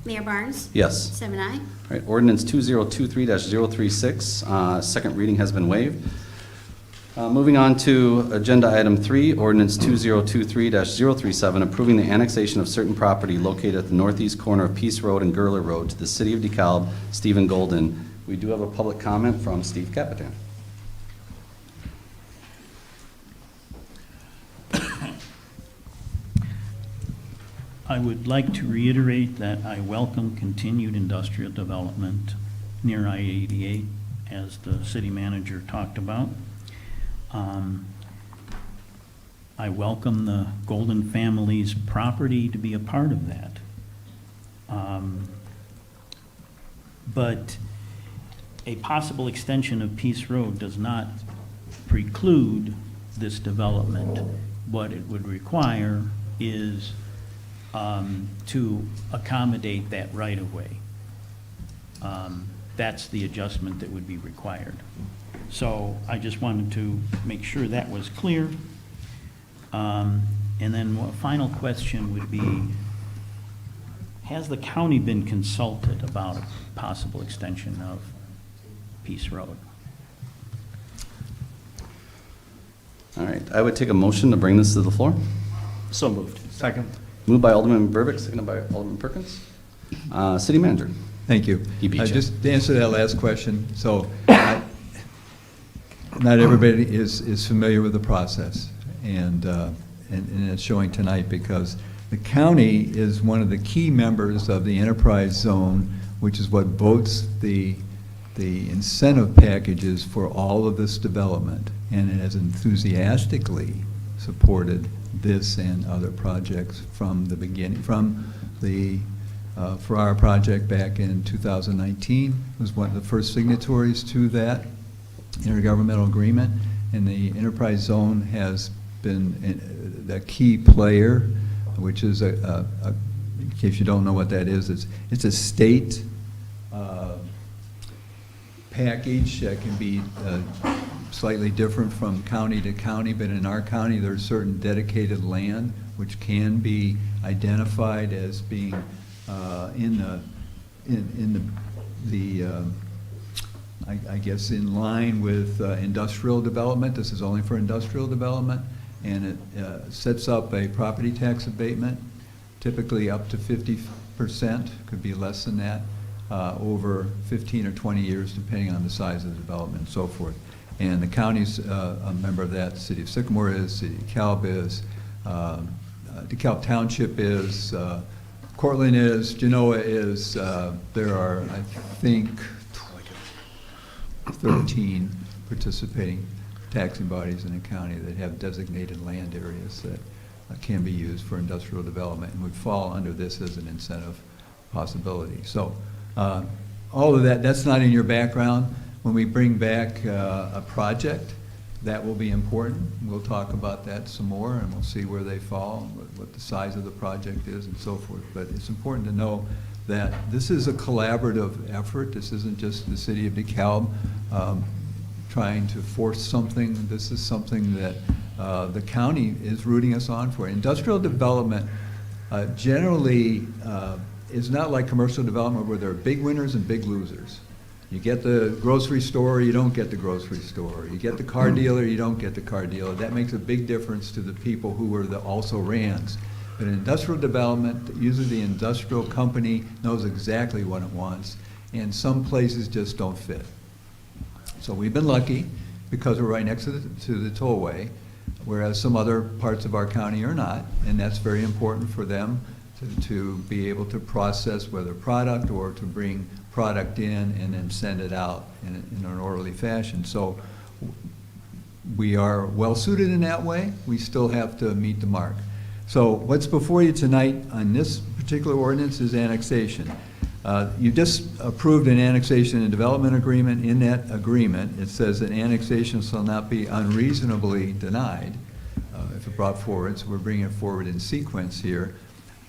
Mayor Barnes. Yes. 7 aye. All right, ordinance 2023-036, second reading has been waived. Moving on to agenda item 3, ordinance 2023-037, approving the annexation of certain property located at the northeast corner of Peace Road and Gurler Road to the City of DeKalb, Stephen Golden. We do have a public comment from Steve Capitan. I would like to reiterate that I welcome continued industrial development near I-88, as the city manager talked about. I welcome the Golden family's property to be a part of that. But a possible extension of Peace Road does not preclude this development. What it would require is to accommodate that right-of-way. That's the adjustment that would be required. So I just wanted to make sure that was clear. And then a final question would be, has the county been consulted about a possible extension of Peace Road? All right, I would take a motion to bring this to the floor. So moved. Second. Moved by Alderman Verbic, seconded by Alderman Perkins. City Manager. Thank you. He beat you. Just to answer that last question, so not everybody is familiar with the process, and it's showing tonight because the county is one of the key members of the enterprise zone, which is what votes the incentive packages for all of this development, and it has enthusiastically supported this and other projects from the beginning, from the for our project back in 2019, was one of the first signatories to that intergovernmental agreement, and the enterprise zone has been the key player, which is in case you don't know what that is, it's a state package that can be slightly different from county to county, but in our county there's certain dedicated land which can be identified as being I guess in line with industrial development. This is only for industrial development, and it sets up a property tax abatement, typically up to 50%, could be less than that, over 15 or 20 years, depending on the size of the development and so forth. And the county's a member of that. City of Sycamore is, City of DeKalb is, DeKalb Township is, Cortland is, Genoa is. There are, I think, 13 participating taxing bodies in the county that have designated land areas that can be used for industrial development and would fall under this as an incentive possibility. So all of that, that's not in your background. When we bring back a project, that will be important. We'll talk about that some more, and we'll see where they fall, what the size of the project is, and so forth. But it's important to know that this is a collaborative effort. This isn't just the city of DeKalb trying to force something. This is something that the county is rooting us on for. Industrial development generally is not like commercial development where there are big winners and big losers. You get the grocery store, you don't get the grocery store. You get the car dealer, you don't get the car dealer. That makes a big difference to the people who are the also-rans. But in industrial development, usually the industrial company knows exactly what it wants, and some places just don't fit. So we've been lucky because we're right next to the tollway, whereas some other parts of our county are not, and that's very important for them to be able to process whether product or to bring product in and then send it out in an orderly fashion. So we are well suited in that way. We still have to meet the mark. So what's before you tonight on this particular ordinance is annexation. You just approved an annexation and development agreement. In that agreement, it says that annexation shall not be unreasonably denied if it brought forward. So we're bringing it forward in sequence here.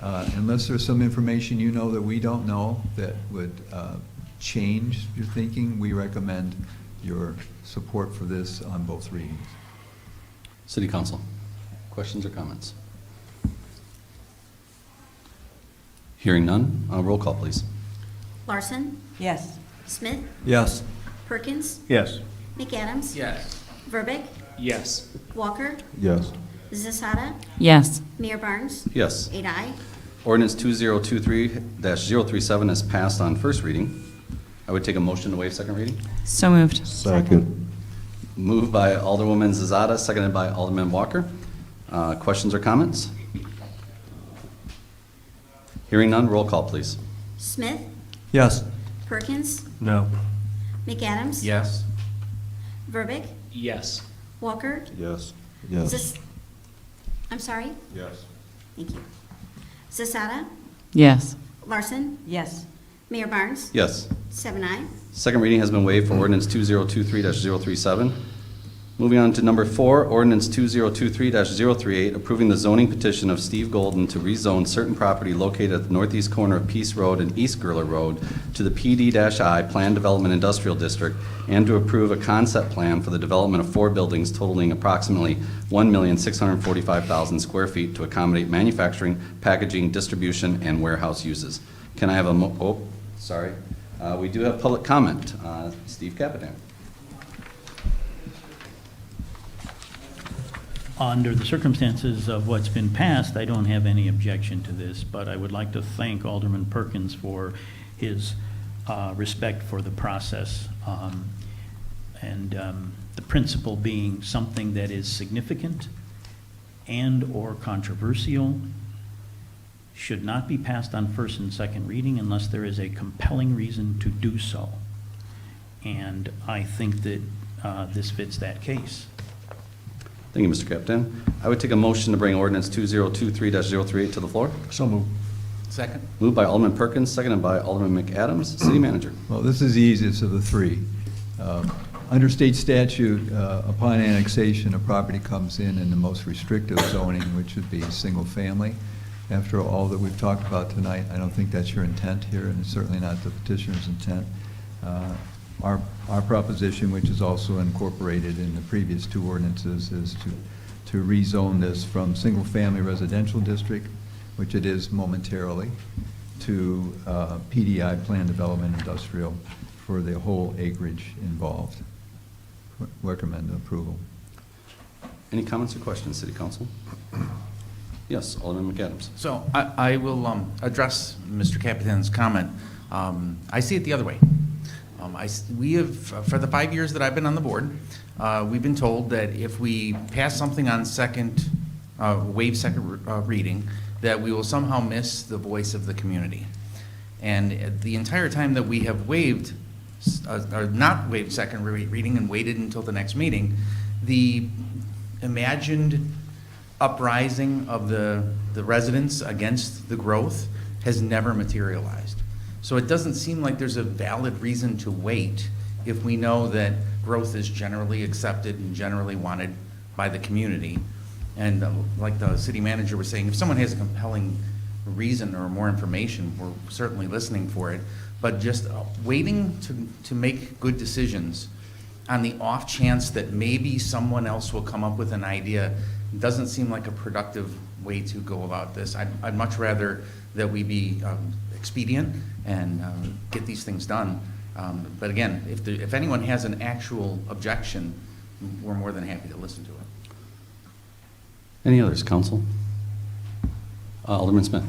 Unless there's some information you know that we don't know that would change your thinking, we recommend your support for this on both readings. City Council, questions or comments? Hearing none, roll call, please. Larson, Yes. Smith, Yes. Perkins, Yes. McAdams. Yes. Verbeck, Yes. Walker, Yes. Zasada, Yes. Mayor Barnes. Yes. 8 aye. Ordinance 2023-037 is passed on first reading. I would take a motion to waive second reading. So moved. Second. Moved by Alderwoman Zazada, seconded by Alderman Walker. Questions or comments? Hearing none, roll call, please. Smith, Yes. Perkins, No. McAdams. Yes. Verbeck, Yes. Walker. Yes. I'm sorry? Yes. Thank you. Zasada, Yes. Larson, Yes. Mayor Barnes. Yes. 7 aye. Second reading has been waived for ordinance 2023-037. Moving on to number 4, ordinance 2023-038, approving the zoning petition of Steve Golden to rezone certain property located at the northeast corner of Peace Road and East Gurler Road to the PD-I Planned Development Industrial District, and to approve a concept plan for the development of 4 buildings totaling approximately 1,645,000 square feet to accommodate manufacturing, packaging, distribution, and warehouse uses. Can I have a we do have public comment. Steve Capitan. Under the circumstances of what's been passed, I don't have any objection to this, but I would like to thank Alderman Perkins for his respect for the process, and the principle being something that is significant and/or controversial should not be passed on first and second reading unless there is a compelling reason to do so. And I think that this fits that case. Thank you, Mr. Captain. I would take a motion to bring ordinance 2023-038 to the floor. So moved. Second. Moved by Alderman Perkins, seconded by Alderman McAdams. City Manager. Well, this is the easiest of the three. Under state statute, upon annexation, a property comes in the most restrictive zoning, which would be single family. After all that we've talked about tonight, I don't think that's your intent here, and it's certainly not the petitioner's intent. Our proposition, which is also incorporated in the previous 2 ordinances, is to rezone this from single-family residential district, which it is momentarily, to PDI, Planned Development Industrial, for the whole acreage involved. Recommend approval. Any comments or questions, City Council? Yes, Alderman McAdams. So I will address Mr. Capitan's comment. I see it the other way. We have, for the 5 years that I've been on the board, we've been told that if we pass something on waive second reading, that we will somehow miss the voice of the community. And the entire time that we have waived, or not waived second reading and waited until the next meeting, the imagined uprising of the residents against the growth has never materialized. So it doesn't seem like there's a valid reason to wait if we know that growth is generally accepted and generally wanted by the community. And like the city manager was saying, if someone has a compelling reason or more information, we're certainly listening for it. But just waiting to make good decisions on the off chance that maybe someone else will come up with an idea doesn't seem like a productive way to go about this. I'd much rather that we be expedient and get these things done. But again, if anyone has an actual objection, we're more than happy to listen to it. Any others, council? Alderman Smith.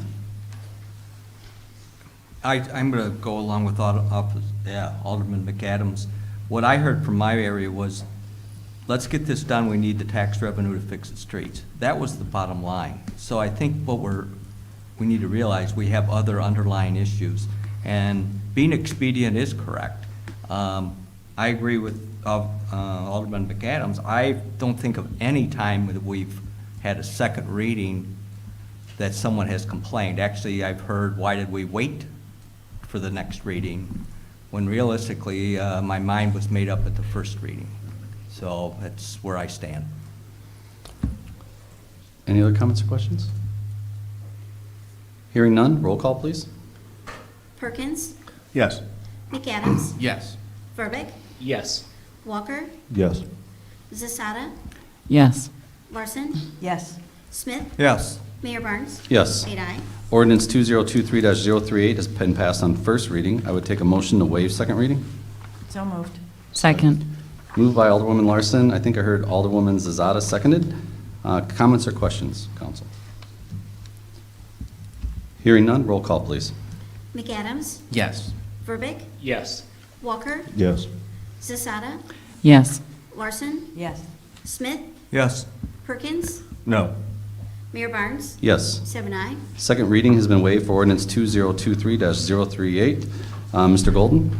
I'm going to go along with Alderman McAdams. What I heard from my area was, let's get this done, we need the tax revenue to fix the streets. That was the bottom line. So I think what we need to realize, we have other underlying issues. And being expedient is correct. I agree with Alderman McAdams. I don't think of any time that we've had a second reading that someone has complained. Actually, I've heard, why did we wait for the next reading? When realistically, my mind was made up at the first reading. So that's where I stand. Any other comments or questions? Hearing none, roll call, please. Perkins, Yes. McAdams, Yes. Verbeck, Yes. Walker, Yes. Zasada, Yes. Larson, Yes. Smith, Yes. Mayor Barnes. Yes. 8 ayes. Ordinance 2023-038 has been passed on first reading. I would take a motion to waive second reading. So moved. Second. Moved by Alderwoman Larson. I think I heard Alderwoman Zazada seconded. Comments or questions, council? Hearing none, roll call, please. McAdams, Yes. Verbeck, Yes. Walker, Yes. Zasada, Yes. Larson, Yes. Smith, Yes. Perkins, No. Mayor Barnes? Yes. 7 aye. Second reading has been waived for ordinance 2023-038. Mr. Golden,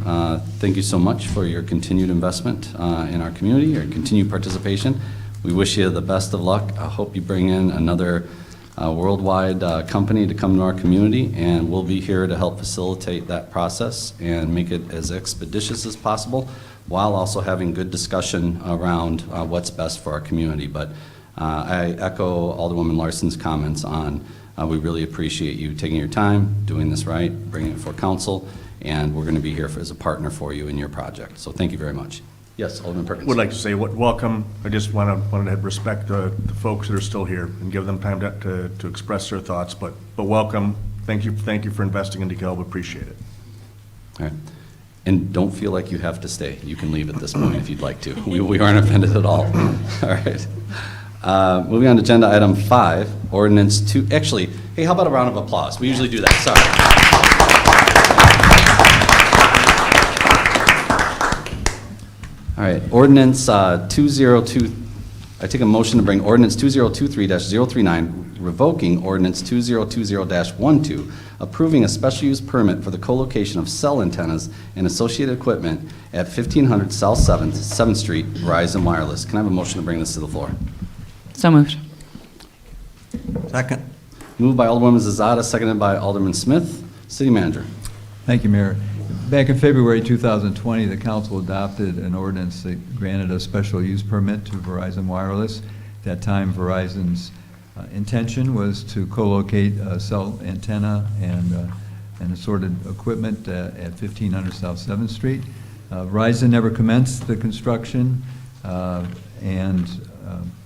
thank you so much for your continued investment in our community, your continued participation. We wish you the best of luck. I hope you bring in another worldwide company to come to our community, and we'll be here to help facilitate that process and make it as expeditious as possible, while also having good discussion around what's best for our community. But I echo Alderwoman Larson's comments on we really appreciate you taking your time, doing this right, bringing it before council, and we're going to be here as a partner for you in your project. So thank you very much. Yes, Alderman Perkins. Would like to say welcome. I just wanted to respect the folks that are still here and give them time to express their thoughts. But welcome. Thank you for investing in DeKalb. Appreciate it. All right. And don't feel like you have to stay. You can leave at this point if you'd like to. We aren't offended at all. All right. Moving on to agenda item 5, ordinance 2. Actually, hey, how about a round of applause? We usually do that. Sorry. All right. Ordinance 202. I take a motion to bring ordinance 2023-039, revoking ordinance 2020-12, approving a special use permit for the co-location of cell antennas and associated equipment at 1500 South 7th Street, Verizon Wireless. Can I have a motion to bring this to the floor? So moved. Second. Moved by Alderwoman Zazada, seconded by Alderman Smith. City Manager. Thank you, Mayor. Back in February 2020, the council adopted an ordinance that granted a special use permit to Verizon Wireless. At that time, Verizon's intention was to co-locate a cell antenna and assorted equipment at 1500 South 7th Street. Verizon never commenced the construction, and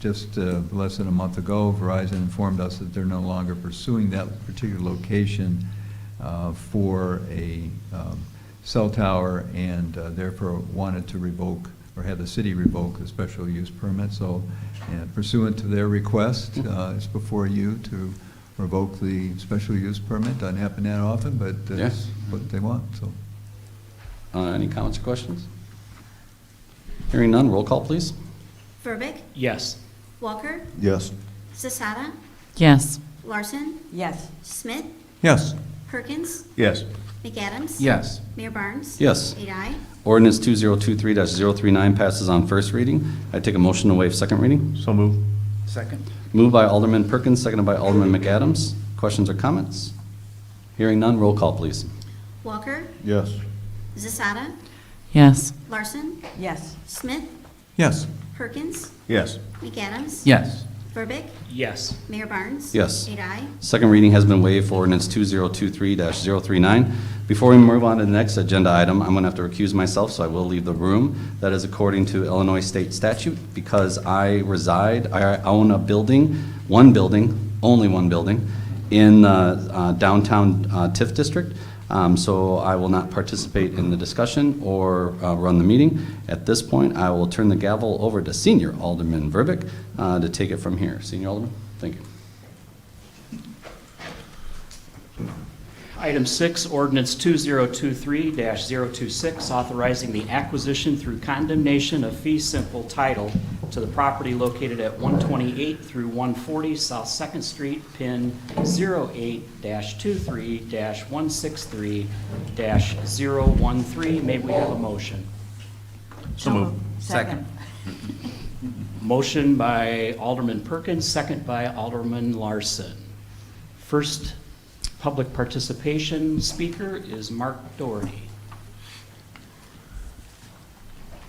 just less than a month ago, Verizon informed us that they're no longer pursuing that particular location for a cell tower, and therefore wanted to revoke or have the city revoke the special use permit. So pursuant to their request, it's before you to revoke the special use permit. Doesn't happen that often, but that's what they want. So, Any comments or questions? Hearing none, roll call, please. Verbeck? Yes. Walker? Yes. Zasada? Yes. Larson? Yes. Smith? Yes. Perkins? Yes. McAdams? Yes. Mayor Barnes? Yes. 8 aye. Ordinance 2023-039 passes on first reading. I take a motion to waive second reading. So move. Second. Moved by Alderman Perkins, seconded by Alderman McAdams. Questions or comments? Hearing none, roll call, please. Walker? Yes. Zasada? Yes. Larson? Yes. Smith? Yes. Perkins? Yes. McAdams? Yes. Verbic, Yes. Mayor Barnes. Yes. 8 aye. Second reading has been waived for ordinance 2023-039. Before we move on to the next agenda item, I'm going to have to recuse myself, so I will leave the room. That is according to Illinois state statute, because I own a building, only one building, in downtown TIF district. So I will not participate in the discussion or run the meeting. At this point, I will turn the gavel over to Senior Alderman Verbic to take it from here. Senior Alderman, thank you. Item 6, ordinance 2023-026, authorizing the acquisition through condemnation of fee simple title to the property located at 128 through 140 South 2nd Street, pin 08-23-163-013. May we have a motion? So moved. Second. Motion by Alderman Perkins, second by Alderman Larson. First public participation speaker is Mark Doherty.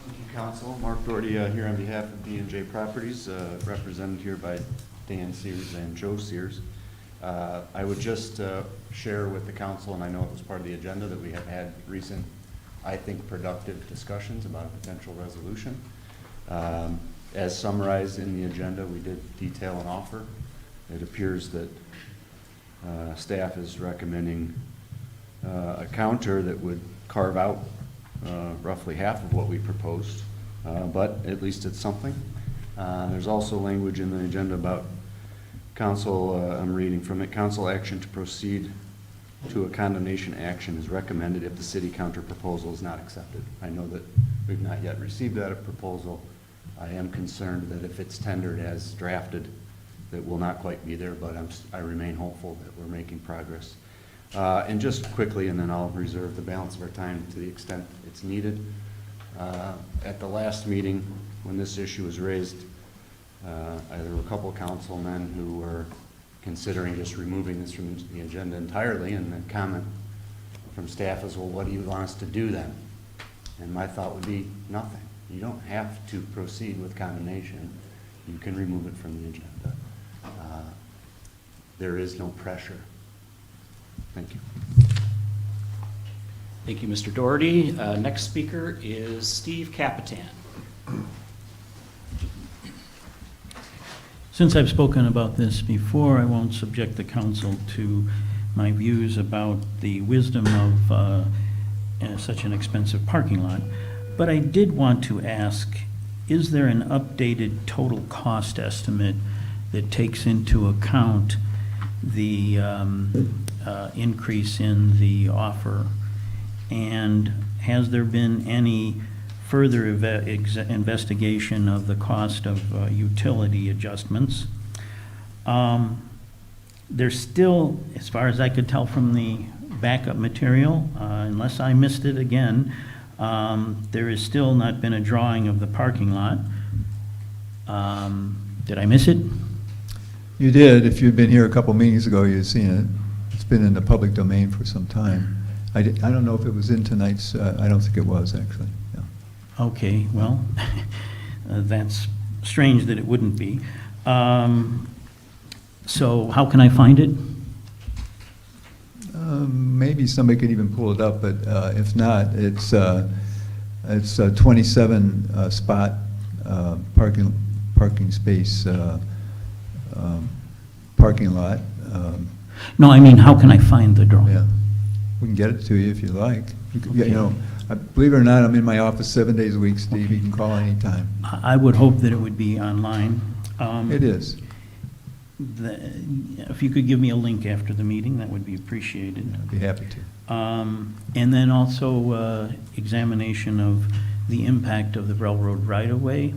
Thank you, Council. Mark Doherty here on behalf of D&J Properties, represented here by Dan Sears and Joe Sears. I would just share with the Council, and I know it was part of the agenda, that we have had recent, I think, productive discussions about a potential resolution. As summarized in the agenda, we did detail an offer. It appears that staff is recommending a counter that would carve out roughly half of what we proposed, but at least it's something. There's also language in the agenda about council, I'm reading from it, council action to proceed to a condemnation action is recommended if the city counter proposal is not accepted. I know that we've not yet received that proposal. I am concerned that if it's tendered as drafted, that will not quite be there, but I remain hopeful that we're making progress. And just quickly, and then I'll reserve the balance of our time to the extent it's needed. At the last meeting, when this issue was raised, there were a couple of councilmen who were considering just removing this from the agenda entirely, and the comment from staff is, well, what do you want us to do then? And my thought would be nothing. You don't have to proceed with condemnation. You can remove it from the agenda. There is no pressure. Thank you. Thank you, Mr. Doherty. Next speaker is Steve Capitan. Since I've spoken about this before, I won't subject the council to my views about the wisdom of such an expensive parking lot. But I did want to ask, is there an updated total cost estimate that takes into account the increase in the offer? And has there been any further investigation of the cost of utility adjustments? There's still, as far as I could tell from the backup material, unless I missed it again, there has still not been a drawing of the parking lot. Did I miss it? You did. If you'd been here a couple meetings ago, you'd seen it. It's been in the public domain for some time. I don't know if it was in tonight's, I don't think it was, actually. Yeah. Okay, well, that's strange that it wouldn't be. So how can I find it? Maybe somebody could even pull it up, but if not, it's a 27 spot parking space parking lot. No, I mean, how can I find the drawing? Yeah, we can get it to you if you like. You know, believe it or not, I'm in my office 7 days a week, Steve. You can call anytime. I would hope that it would be online. It is. If you could give me a link after the meeting, that would be appreciated. I'd be happy to. And then also examination of the impact of the railroad right-of-way.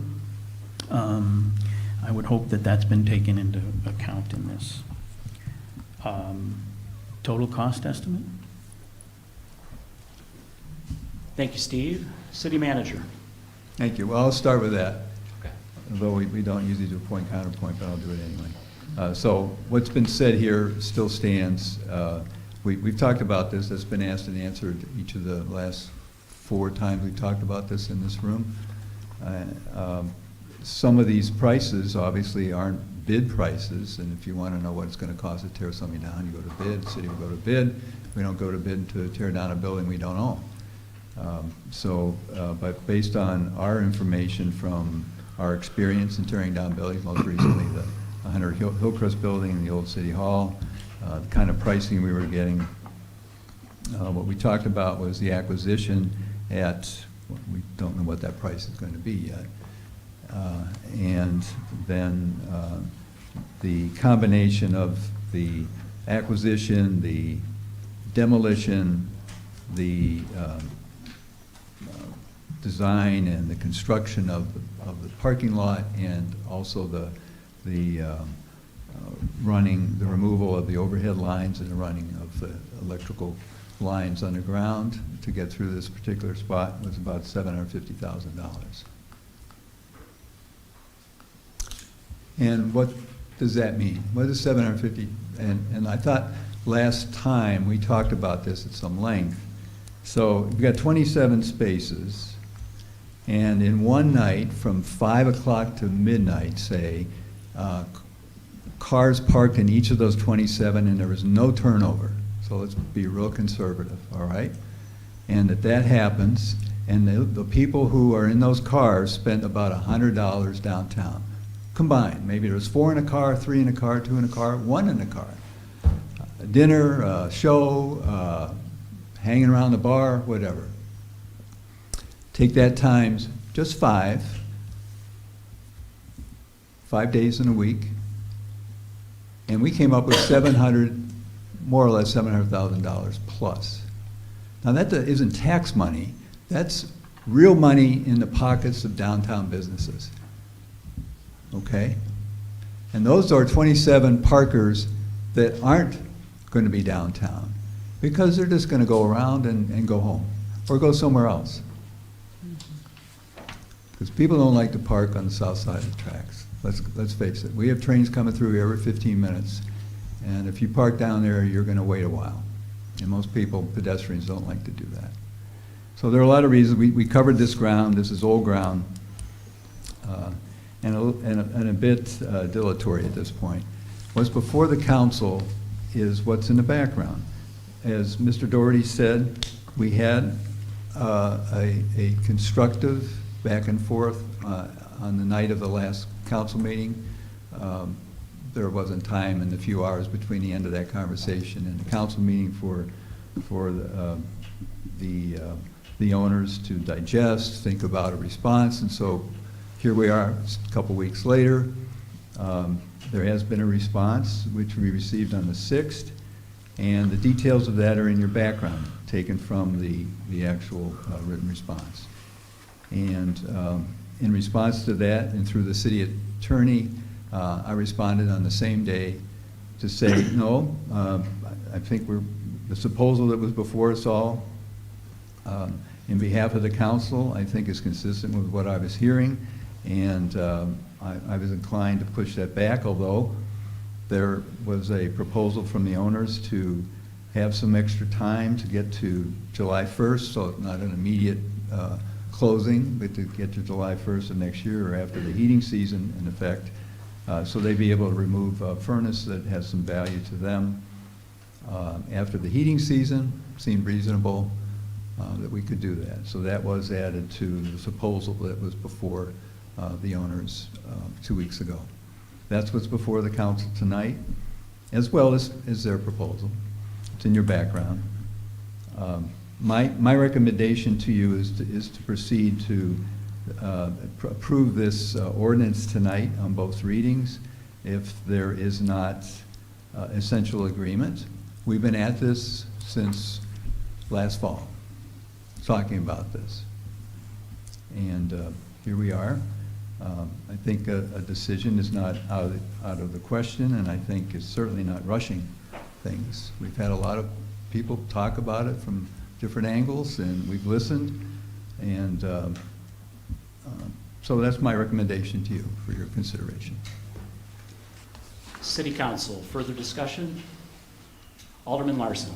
I would hope that that's been taken into account in this. Total cost estimate? Thank you, Steve. City Manager. Thank you. Well, I'll start with that. Okay. Although we don't usually do point counterpoint, but I'll do it anyway. So what's been said here still stands. We've talked about this. It's been asked and answered each of the last 4 times we've talked about this in this room. Some of these prices obviously aren't bid prices, and if you want to know what it's going to cost to tear something down, you go to bid, the city will go to bid. We don't go to bid to tear down a building we don't own. But based on our information from our experience in tearing down buildings, most recently the Hunter Hillcrest building and the old City Hall, the kind of pricing we were getting, what we talked about was the acquisition at, we don't know what that price is going to be yet. And then the combination of the acquisition, the demolition, the design and the construction of the parking lot, and also the removal of the overhead lines and the running of the electrical lines underground to get through this particular spot was about $750,000. And what does that mean? What is 750? And I thought last time we talked about this at some length. So we've got 27 spaces, and in one night from 5 o'clock to midnight, say, cars parked in each of those 27, and there was no turnover. So let's be real conservative, all right? And that happens, and the people who are in those cars spent about $100 downtown. Combined. Maybe there was 4 in a car, 3 in a car, 2 in a car, 1 in a car. Dinner, show, hanging around the bar, whatever. Take that times just 5 days in a week, and we came up with more or less $700,000 plus. Now that isn't tax money, that's real money in the pockets of downtown businesses. Okay? And those are 27 parkers that aren't going to be downtown because they're just going to go around and go home or go somewhere else. Because people don't like to park on the south side of the tracks. Let's face it. We have trains coming through every 15 minutes, and if you park down there, you're going to wait a while. And most people, pedestrians, don't like to do that. So there are a lot of reasons. We covered this ground. This is old ground. And a bit dilatory at this point. What's before the council is what's in the background. As Mr. Doherty said, we had a constructive back and forth on the night of the last council meeting. There wasn't time in the few hours between the end of that conversation and the council meeting for the owners to digest, think about a response, and so here we are a couple weeks later. There has been a response, which we received on the 6th, and the details of that are in your background, taken from the actual written response. And in response to that, and through the city attorney, I responded on the same day to say, no, I think the proposal that was before us all, in behalf of the council, I think is consistent with what I was hearing. And I was inclined to push that back, although there was a proposal from the owners to have some extra time to get to July 1st, so not an immediate closing, but to get to July 1st of next year or after the heating season in effect, so they'd be able to remove a furnace that has some value to them. After the heating season, seemed reasonable that we could do that. So that was added to the proposal that was before the owners 2 weeks ago. That's what's before the council tonight, as well as their proposal. It's in your background. My recommendation to you is to proceed to approve this ordinance tonight on both readings if there is not essential agreement. We've been at this since last fall, talking about this. And here we are. I think a decision is not out of the question, and I think it's certainly not rushing things. We've had a lot of people talk about it from different angles, and we've listened, and so that's my recommendation to you for your consideration. City Council, further discussion? Alderman Larson.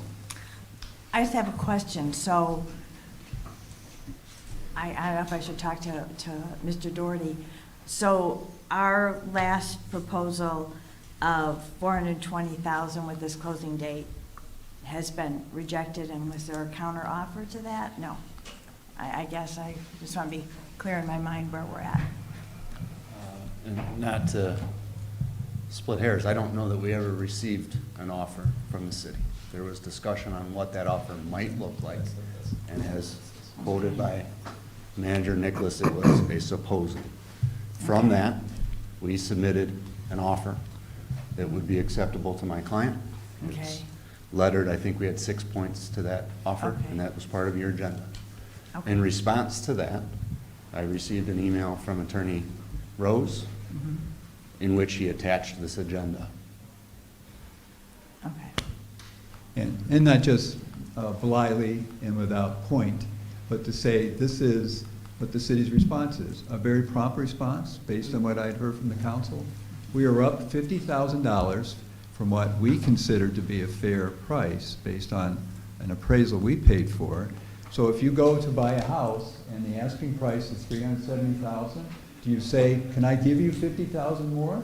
I just have a question. So I don't know if I should talk to Mr. Doherty. So our last proposal of $420,000 with this closing date has been rejected, and was there a counter offer to that? No. I guess I just want to be clear in my mind where we're at. And not to split hairs, I don't know that we ever received an offer from the city. There was discussion on what that offer might look like, and as quoted by Manager Nicholas, it was a supposal. From that, we submitted an offer that would be acceptable to my client. Okay. It's lettered, I think we had 6 points to that offer, Okay. and that was part of your agenda. Okay. In response to that, I received an email from Attorney Rose Mhm. in which he attached this agenda. Okay. And not just blithely and without point, but to say this is what the city's response is, a very prompt response based on what I'd heard from the council. We are up $50,000 from what we consider to be a fair price based on an appraisal we paid for. So if you go to buy a house and the asking price is $370,000, do you say, can I give you $50,000 more?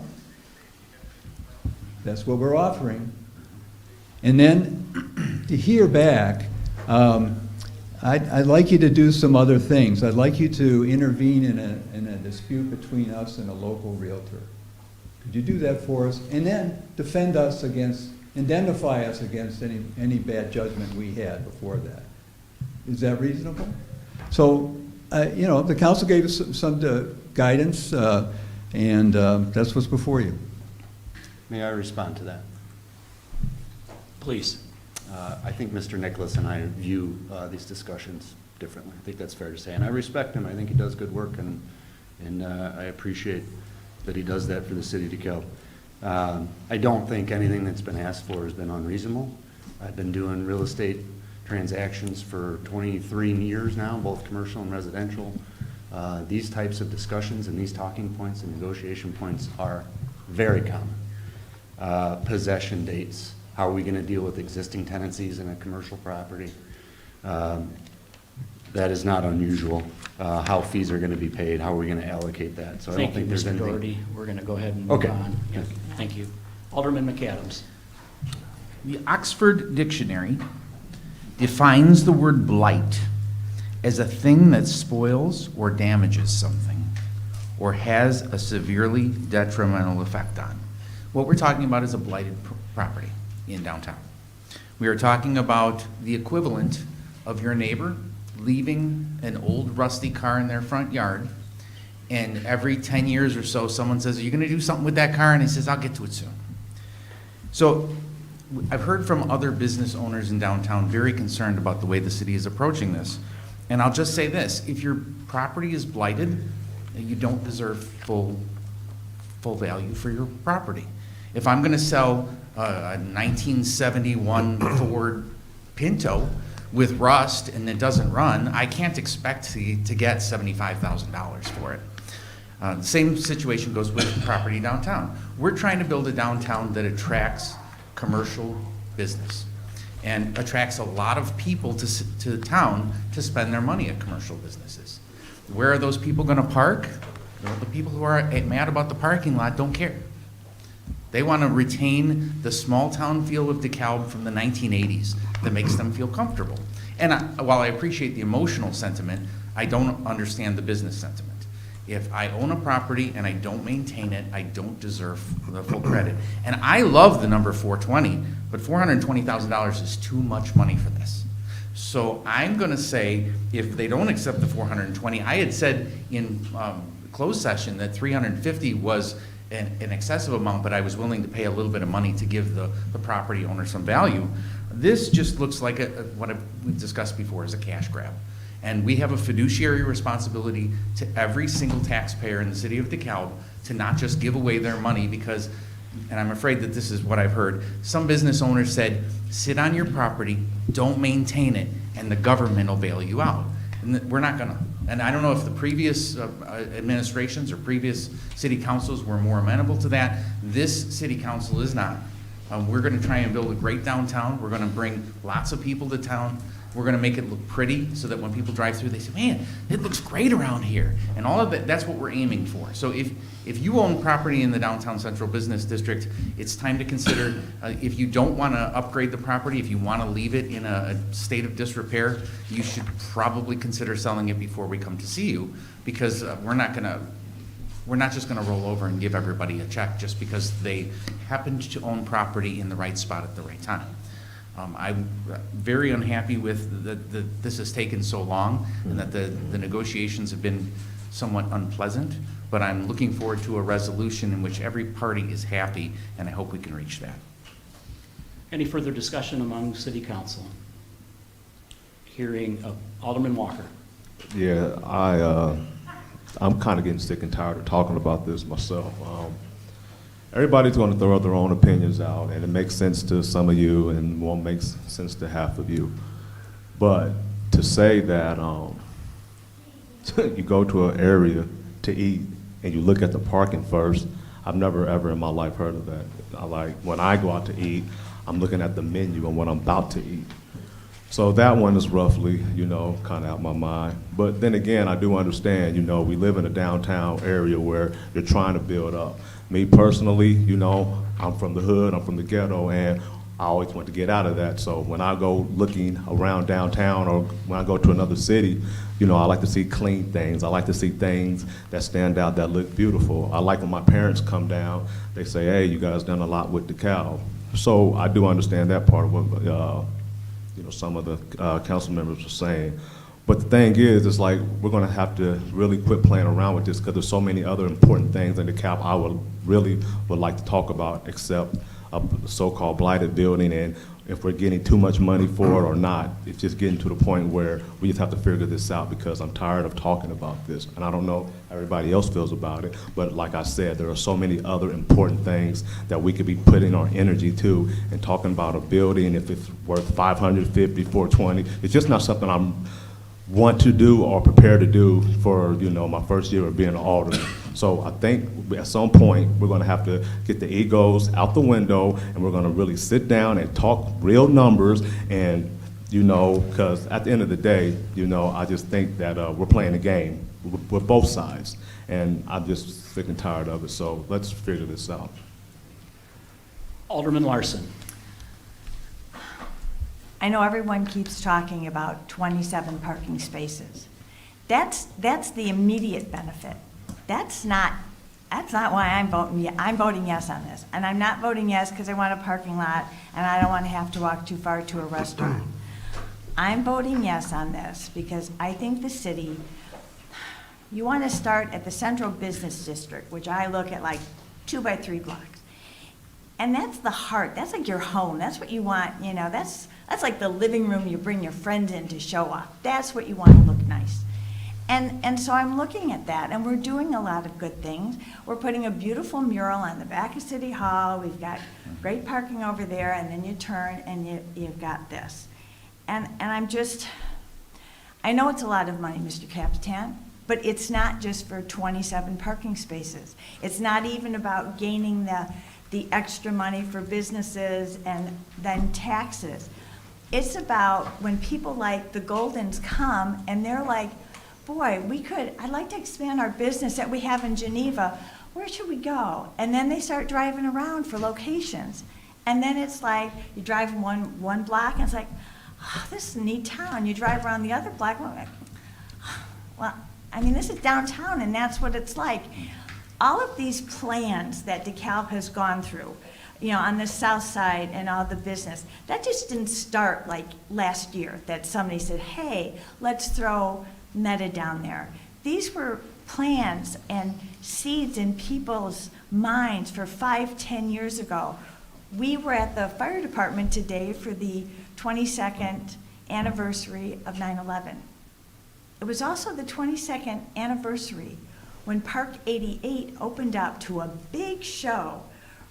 That's what we're offering. And then to hear back, I'd like you to do some other things. I'd like you to intervene in a dispute between us and a local realtor. Could you do that for us? And then defend us against, indemnify us against any bad judgment we had before that. Is that reasonable? So, you know, the council gave us some guidance, and that's what's before you. May I respond to that? Please. I think Mr. Nicholas and I view these discussions differently. I think that's fair to say. And I respect him. I think he does good work, and I appreciate that he does that for the city of DeKalb. I don't think anything that's been asked for has been unreasonable. I've been doing real estate transactions for 23 years now, both commercial and residential. These types of discussions and these talking points and negotiation points are very common. Possession dates. How are we going to deal with existing tenancies in a commercial property? That is not unusual. How fees are going to be paid, how are we going to allocate that? So I don't Thank you, think there's Mr. anything. Doherty. We're going to go ahead and move Okay. on. Yeah, thank you. Alderman McAdams. The Oxford Dictionary defines the word blight as a thing that spoils or damages something or has a severely detrimental effect on. What we're talking about is a blighted property in downtown. We are talking about the equivalent of your neighbor leaving an old rusty car in their front yard, and every 10 years or so, someone says, are you going to do something with that car? And he says, I'll get to it soon. So I've heard from other business owners in downtown very concerned about the way the city is approaching this. And I'll just say this, if your property is blighted, you don't deserve full value for your property. If I'm going to sell a 1971 Ford Pinto with rust and it doesn't run, I can't expect to get $75,000 for it. The same situation goes with property downtown. We're trying to build a downtown that attracts commercial business and attracts a lot of people to town to spend their money at commercial businesses. Where are those people going to park? Well, the people who are mad about the parking lot don't care. They want to retain the small town feel of DeKalb from the 1980s that makes them feel comfortable. And while I appreciate the emotional sentiment, I don't understand the business sentiment. If I own a property and I don't maintain it, I don't deserve the full credit. And I love the number 420, but $420,000 is too much money for this. So I'm going to say, if they don't accept the 420, I had said in closed session that 350 was an excessive amount, but I was willing to pay a little bit of money to give the property owner some value. This just looks like what we've discussed before is a cash grab. And we have a fiduciary responsibility to every single taxpayer in the city of DeKalb to not just give away their money because, and I'm afraid that this is what I've heard, some business owners said, sit on your property, don't maintain it, and the government will bail you out. And we're not gonna. And I don't know if the previous administrations or previous city councils were more amenable to that. This city council is not. We're gonna try and build a great downtown. We're gonna bring lots of people to town. We're gonna make it look pretty so that when people drive through, they say, man, it looks great around here. And all of that, that's what we're aiming for. So if you own property in the downtown central business district, it's time to consider, if you don't wanna upgrade the property, if you wanna leave it in a state of disrepair, you should probably consider selling it before we come to see you, because we're not just gonna roll over and give everybody a check just because they happened to own property in the right spot at the right time. I'm very unhappy with that this has taken so long and that the negotiations have been somewhat unpleasant, but I'm looking forward to a resolution in which every party is happy, and I hope we can reach that. Any further discussion among city council? Hearing Alderman Walker. Yeah, I'm kind of getting sick and tired of talking about this myself. Everybody's going to throw their own opinions out, and it makes sense to some of you and won't make sense to half of you. But to say that you go to an area to eat and you look at the parking first, I've never ever in my life heard of that. When I go out to eat, I'm looking at the menu and what I'm about to eat. So that one is roughly, kind of out my mind. But then again, I do understand, we live in a downtown area where you're trying to build up. Me personally, I'm from the hood, I'm from the ghetto, and I always want to get out of that. So when I go looking around downtown or when I go to another city, I like to see clean things. I like to see things that stand out, that look beautiful. I like when my parents come down, they say, hey, you guys done a lot with DeKalb. So I do understand that part of what some of the council members were saying. But the thing is, it's like we're going to have to really quit playing around with this because there's so many other important things in DeKalb I would like to talk about, except a so-called blighted building, and if we're getting too much money for it or not. It's just getting to the point where we just have to figure this out because I'm tired of talking about this. And I don't know how everybody else feels about it, but like I said, there are so many other important things that we could be putting our energy to and talking about a building, if it's worth $550, $420. It's just not something I'm want to do or prepare to do for my first year of being an alderman. So I think at some point we're going to have to get the egos out the window and we're going to really sit down and talk real numbers, and because at the end of the day, I just think that we're playing a game with both sides, and I'm just sick and tired of it. So let's figure this out. Alderman Larson. I know everyone keeps talking about 27 parking spaces. That's the immediate benefit. That's not why I'm voting. I'm voting yes on this. And I'm not voting yes because I want a parking lot and I don't want to have to walk too far to a restaurant. I'm voting yes on this because I think the city, you want to start at the central business district, which I look at like 2 by 3 blocks. And that's the heart. That's like your home. That's what you want, that's like the living room you bring your friends in to show off. That's what you want to look nice. And so I'm looking at that, and we're doing a lot of good things. We're putting a beautiful mural on the back of City Hall. We've got great parking over there, and then you turn and you've got this. And I know it's a lot of money, Mr. Capitan, but it's not just for 27 parking spaces. It's not even about gaining the extra money for businesses and then taxes. It's about when people like the Goldens come and they're like, boy, I'd like to expand our business that we have in Geneva. Where should we go? And then they start driving around for locations. And then it's like, you drive one block and it's like, oh, this is a neat town. You drive around the other block, well, this is downtown and that's what it's like. All of these plans that DeKalb has gone through, on the south side and all the business, that just didn't start like last year that somebody said, hey, let's throw Meta down there. These were plans and seeds in people's minds for 5-10 years ago. We were at the fire department today for the 22nd anniversary of 9/11. It was also the 22nd anniversary when Park 88 opened up to a big show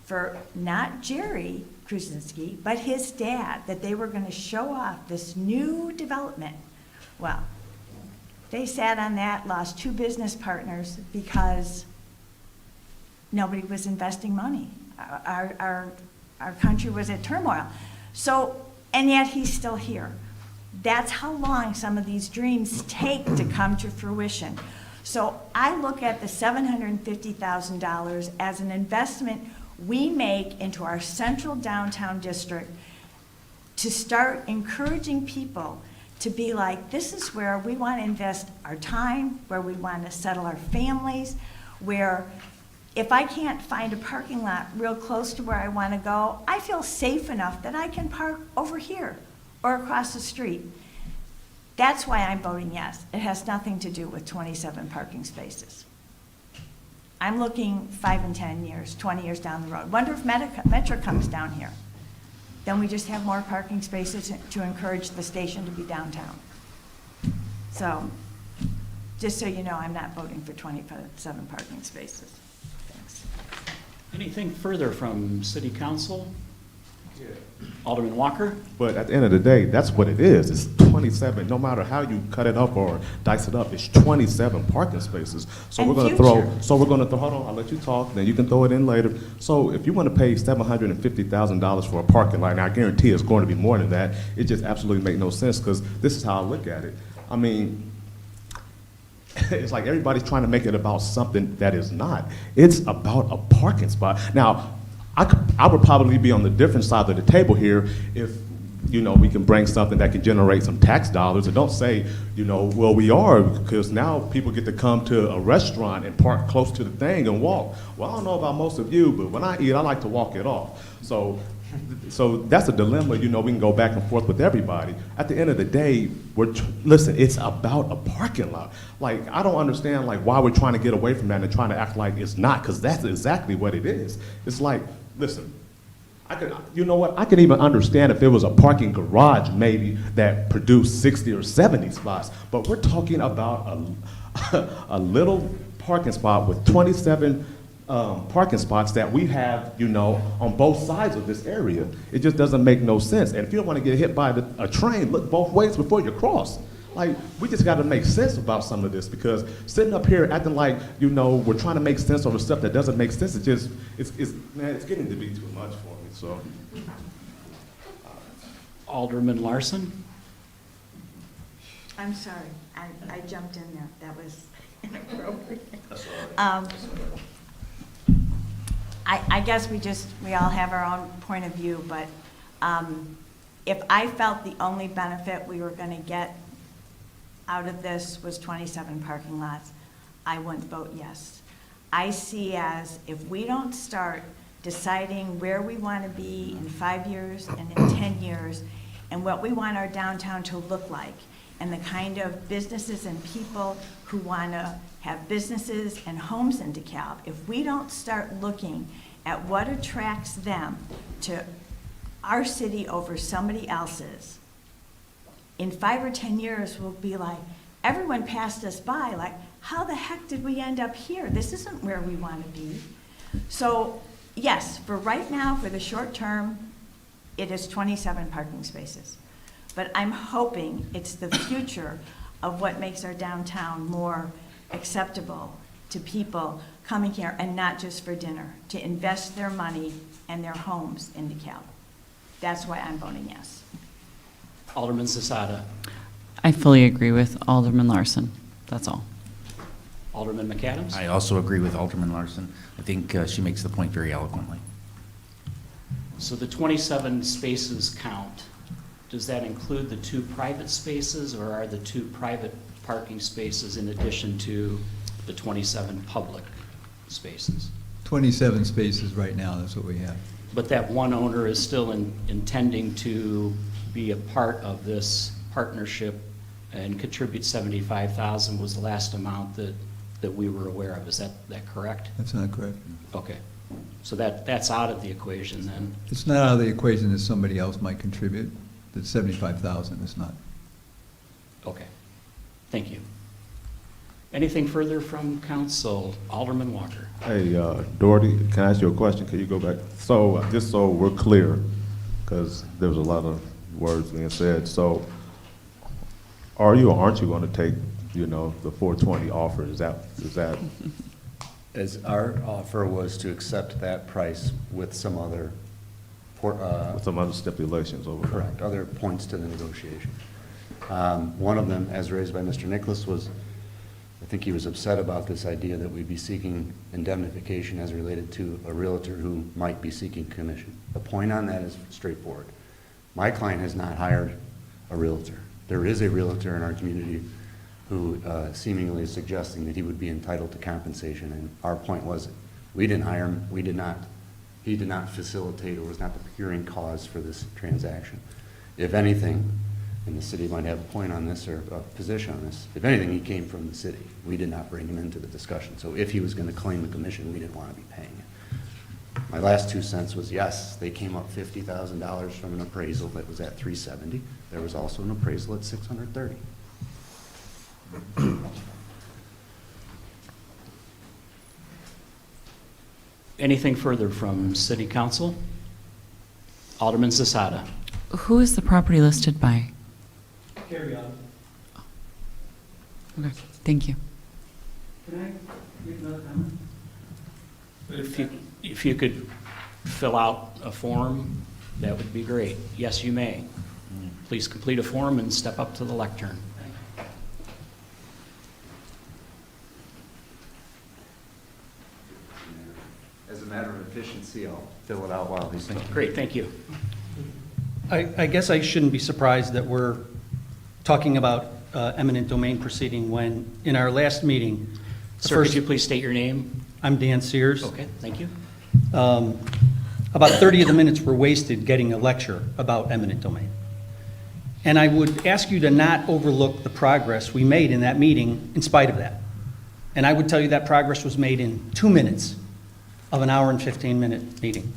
for not Jerry Krasinski, but his dad, that they were going to show off this new development. Well, they sat on that, lost 2 business partners because nobody was investing money. Our country was at turmoil. So, and yet he's still here. That's how long some of these dreams take to come to fruition. So I look at the $750,000 as an investment we make into our central downtown district to start encouraging people to be like, this is where we want to invest our time, where we want to settle our families, where if I can't find a parking lot real close to where I want to go, I feel safe enough that I can park over here or across the street. That's why I'm voting yes. It has nothing to do with 27 parking spaces. I'm looking 5 and 10 years, 20 years down the road. Wonder if Metro comes down here. Then we just have more parking spaces to encourage the station to be downtown. So, just so you know, I'm not voting for 27 parking spaces. Thanks. Anything further from City Council? Alderman Walker? But at the end of the day, that's what it is. It's 27. No matter how you cut it up or dice it up, it's 27 parking spaces. So And we're going to future. hold on, I'll let you talk, then you can throw it in later. So if you want to pay $750,000 for a parking lot, now I guarantee it's going to be more than that. It just absolutely makes no sense because this is how I look at it. I mean, it's like everybody's trying to make it about something that is not. It's about a parking spot. Now, I would probably be on the different side of the table here if, you know, we can bring something that can generate some tax dollars, and don't say, you know, well, we are, because now people get to come to a restaurant and park close to the thing and walk. Well, I don't know about most of you, but when I eat, I like to walk it off. So that's a dilemma, you know, we can go back and forth with everybody. At the end of the day, listen, it's about a parking lot. Like, I don't understand, like, why we're trying to get away from that and trying to act like it's not, because that's exactly what it is. It's like, listen, you know what, I could even understand if there was a parking garage maybe that produced 60 or 70 spots, but we're talking about a little parking spot with 27 parking spots that we have, you know, on both sides of this area. It just doesn't make no sense. And if you don't want to get hit by a train, look both ways before you cross. Like, we just got to make sense about some of this, because sitting up here acting like, you know, we're trying to make sense over stuff that doesn't make sense, man, it's getting to be too much for me, so. Alderman Larson? I'm sorry, I jumped in there. That was inappropriate. That's all right. I guess we all have our own point of view, but if I felt the only benefit we were going to get out of this was 27 parking lots, I wouldn't vote yes. I see as if we don't start deciding where we want to be in 5 years and in 10 years and what we want our downtown to look like and the kind of businesses and people who want to have businesses and homes in DeKalb, if we don't start looking at what attracts them to our city over somebody else's, in 5 or 10 years, we'll be like, everyone passed us by, like, how the heck did we end up here? This isn't where we want to be. So, yes, for right now, for the short term, it is 27 parking spaces. But I'm hoping it's the future of what makes our downtown more acceptable to people coming here, and not just for dinner, to invest their money and their homes in DeKalb. That's why I'm voting yes. Alderman Zasada? I fully agree with Alderman Larson. That's all. Alderman McAdams? I also agree with Alderman Larson. I think she makes the point very eloquently. So the 27 spaces count, does that include the 2 private spaces, or are the 2 private parking spaces in addition to the 27 public spaces? 27 spaces right now, that's what we have. But that one owner is still intending to be a part of this partnership and contribute $75,000 was the last amount that we were aware of. Is that correct? That's not correct. Okay. So that's out of the equation then? It's not out of the equation that somebody else might contribute. The 75,000 is not. Okay. Thank you. Anything further from council? Alderman Walker. Hey, Doherty, can I ask you a question? Can you go back? So, just so we're clear, because there was a lot of words being said. So, are you or aren't you going to take, you know, the 420 offer? Is that? As our offer was to accept that price with some other with some other stipulations over there? correct, other points to the negotiation. One of them, as raised by Mr. Nicholas, was, I think he was upset about this idea that we'd be seeking indemnification as related to a realtor who might be seeking commission. The point on that is straightforward. My client has not hired a realtor. There is a realtor in our community who seemingly is suggesting that he would be entitled to compensation, and our point was, we didn't hire him, he did not facilitate or was not the procuring cause for this transaction. If anything, and the city might have a point on this or a position on this, if anything, he came from the city. We did not bring him into the discussion. So if he was going to claim the commission, we didn't want to be paying it. My last 2 cents was, yes, they came up $50,000 from an appraisal that was at $370. There was also an appraisal at $630. Anything further from City Council? Alderman Zasada. Who is the property listed by? Carry on. Okay, thank you. Can I give another comment? If you could fill out a form, that would be great. Yes, you may. Please complete a form and step up to the lectern. As a matter of efficiency, I'll fill it out while he's talking. Great, thank you. I guess I shouldn't be surprised that we're talking about eminent domain proceeding when, in our last meeting, Sir, could you please state your name? I'm Dan Sears. Okay, thank you. About 30 of the minutes were wasted getting a lecture about eminent domain. And I would ask you to not overlook the progress we made in that meeting in spite of that. And I would tell you that progress was made in 2 minutes of an hour and 15-minute meeting.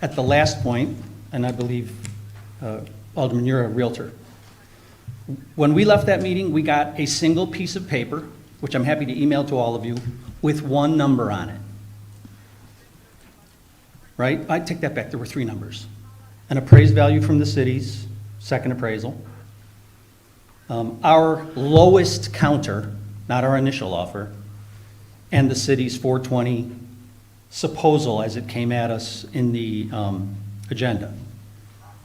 At the last point, and I believe, Alderman, you're a realtor. When we left that meeting, we got a single piece of paper, which I'm happy to email to all of you, with one number on it. Right? I take that back. There were 3 numbers. An appraised value from the city's second appraisal. Our lowest counter, not our initial offer, and the city's 420 supposal as it came at us in the agenda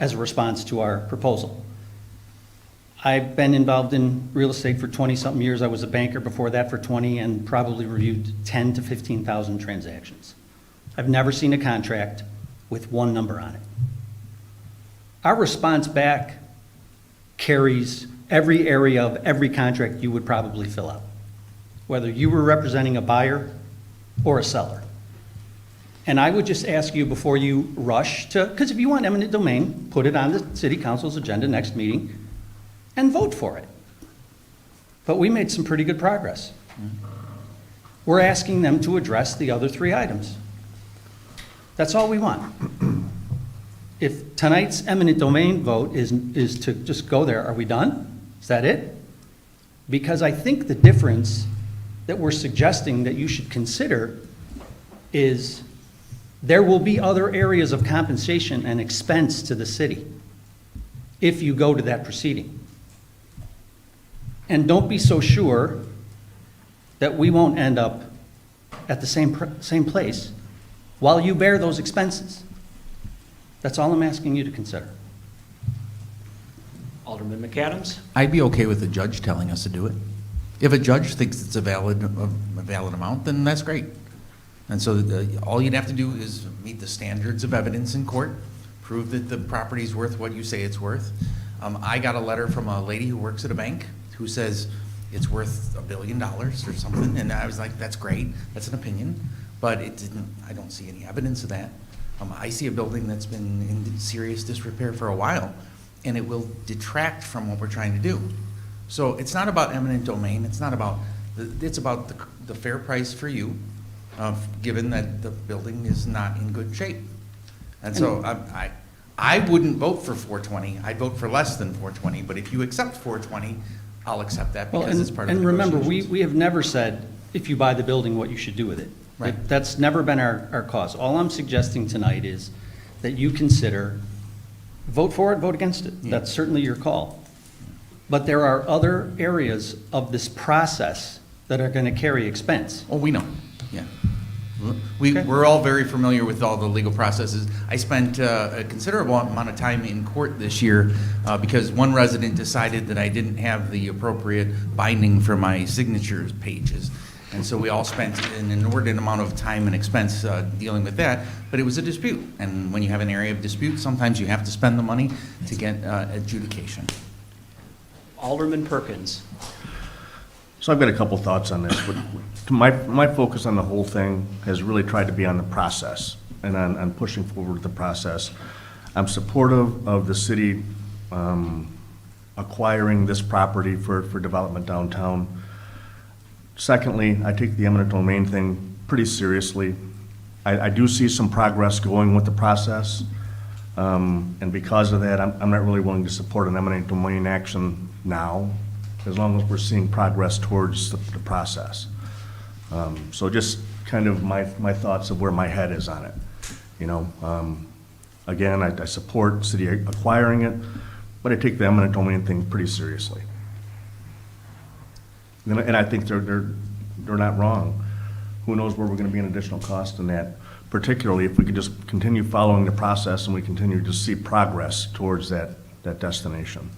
as a response to our proposal. I've been involved in real estate for 20-something years. I was a banker before that for 20 and probably reviewed 10 to 15,000 transactions. I've never seen a contract with one number on it. Our response back carries every area of every contract you would probably fill out, whether you were representing a buyer or a seller. And I would just ask you before you rush to, because if you want eminent domain, put it on the city council's agenda next meeting and vote for it. But we made some pretty good progress. We're asking them to address the other 3 items. That's all we want. If tonight's eminent domain vote is to just go there, are we done? Is that it? Because I think the difference that we're suggesting that you should consider is there will be other areas of compensation and expense to the city if you go to that proceeding. And don't be so sure that we won't end up at the same place while you bear those expenses. That's all I'm asking you to consider. Alderman McAdams? I'd be okay with the judge telling us to do it. If a judge thinks it's a valid amount, then that's great. And so all you'd have to do is meet the standards of evidence in court, prove that the property's worth what you say it's worth. I got a letter from a lady who works at a bank who says it's worth $1 billion or something, and I was like, that's great, that's an opinion, but I don't see any evidence of that. I see a building that's been in serious disrepair for a while, and it will detract from what we're trying to do. So it's not about eminent domain, it's about the fair price for you, given that the building is not in good shape. And so I wouldn't vote for 420, I'd vote for less than 420, but if you accept 420, I'll accept that because it's part of the And remember, negotiations. we have never said, if you buy the building, what you should do with it. Right. That's never been our cause. All I'm suggesting tonight is that you consider, vote for it, vote against it. That's certainly your call. But there are other areas of this process that are going to carry expense. Oh, we know, yeah. We're all very familiar with all the legal processes. I spent a considerable amount of time in court this year because one resident decided that I didn't have the appropriate binding for my signatures pages. And so we all spent an inordinate amount of time and expense dealing with that, but it was a dispute. And when you have an area of dispute, sometimes you have to spend the money to get adjudication. Alderman Perkins. So I've got a couple thoughts on this, but my focus on the whole thing has really tried to be on the process and on pushing forward the process. I'm supportive of the city acquiring this property for development downtown. Secondly, I take the eminent domain thing pretty seriously. I do see some progress going with the process, and because of that, I'm not really willing to support an eminent domain action now, as long as we're seeing progress towards the process. So just kind of my thoughts of where my head is on it. You know, again, I support city acquiring it, but I take the eminent domain thing pretty seriously. And I think they're not wrong. Who knows where we're gonna be in additional cost in that, particularly if we could just continue following the process and we continue to see progress towards that destination.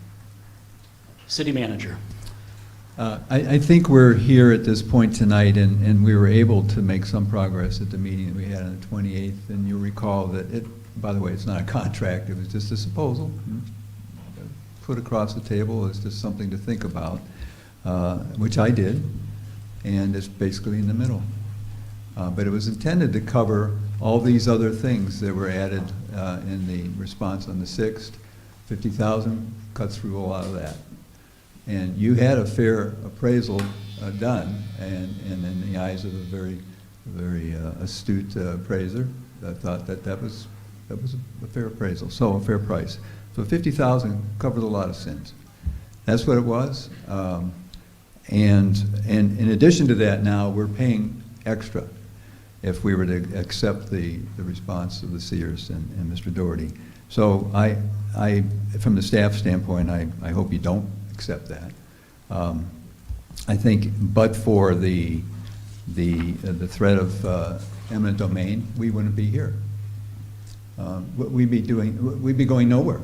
City Manager. I think we're here at this point tonight, and we were able to make some progress at the meeting that we had on the 28th, and you'll recall that by the way, it's not a contract, it was just a proposal put across the table as just something to think about, which I did, and it's basically in the middle. But it was intended to cover all these other things that were added in the response on the 6th. 50,000 cuts through a lot of that. And you had a fair appraisal done, and in the eyes of a very, very astute appraiser, I thought that was a fair appraisal, so a fair price. So 50,000 covered a lot of sins. That's what it was. And in addition to that, now we're paying extra if we were to accept the response of the Sears and Mr. Doherty. So I, from the staff standpoint, I hope you don't accept that. I think, but for the threat of eminent domain, we wouldn't be here. We'd be going nowhere.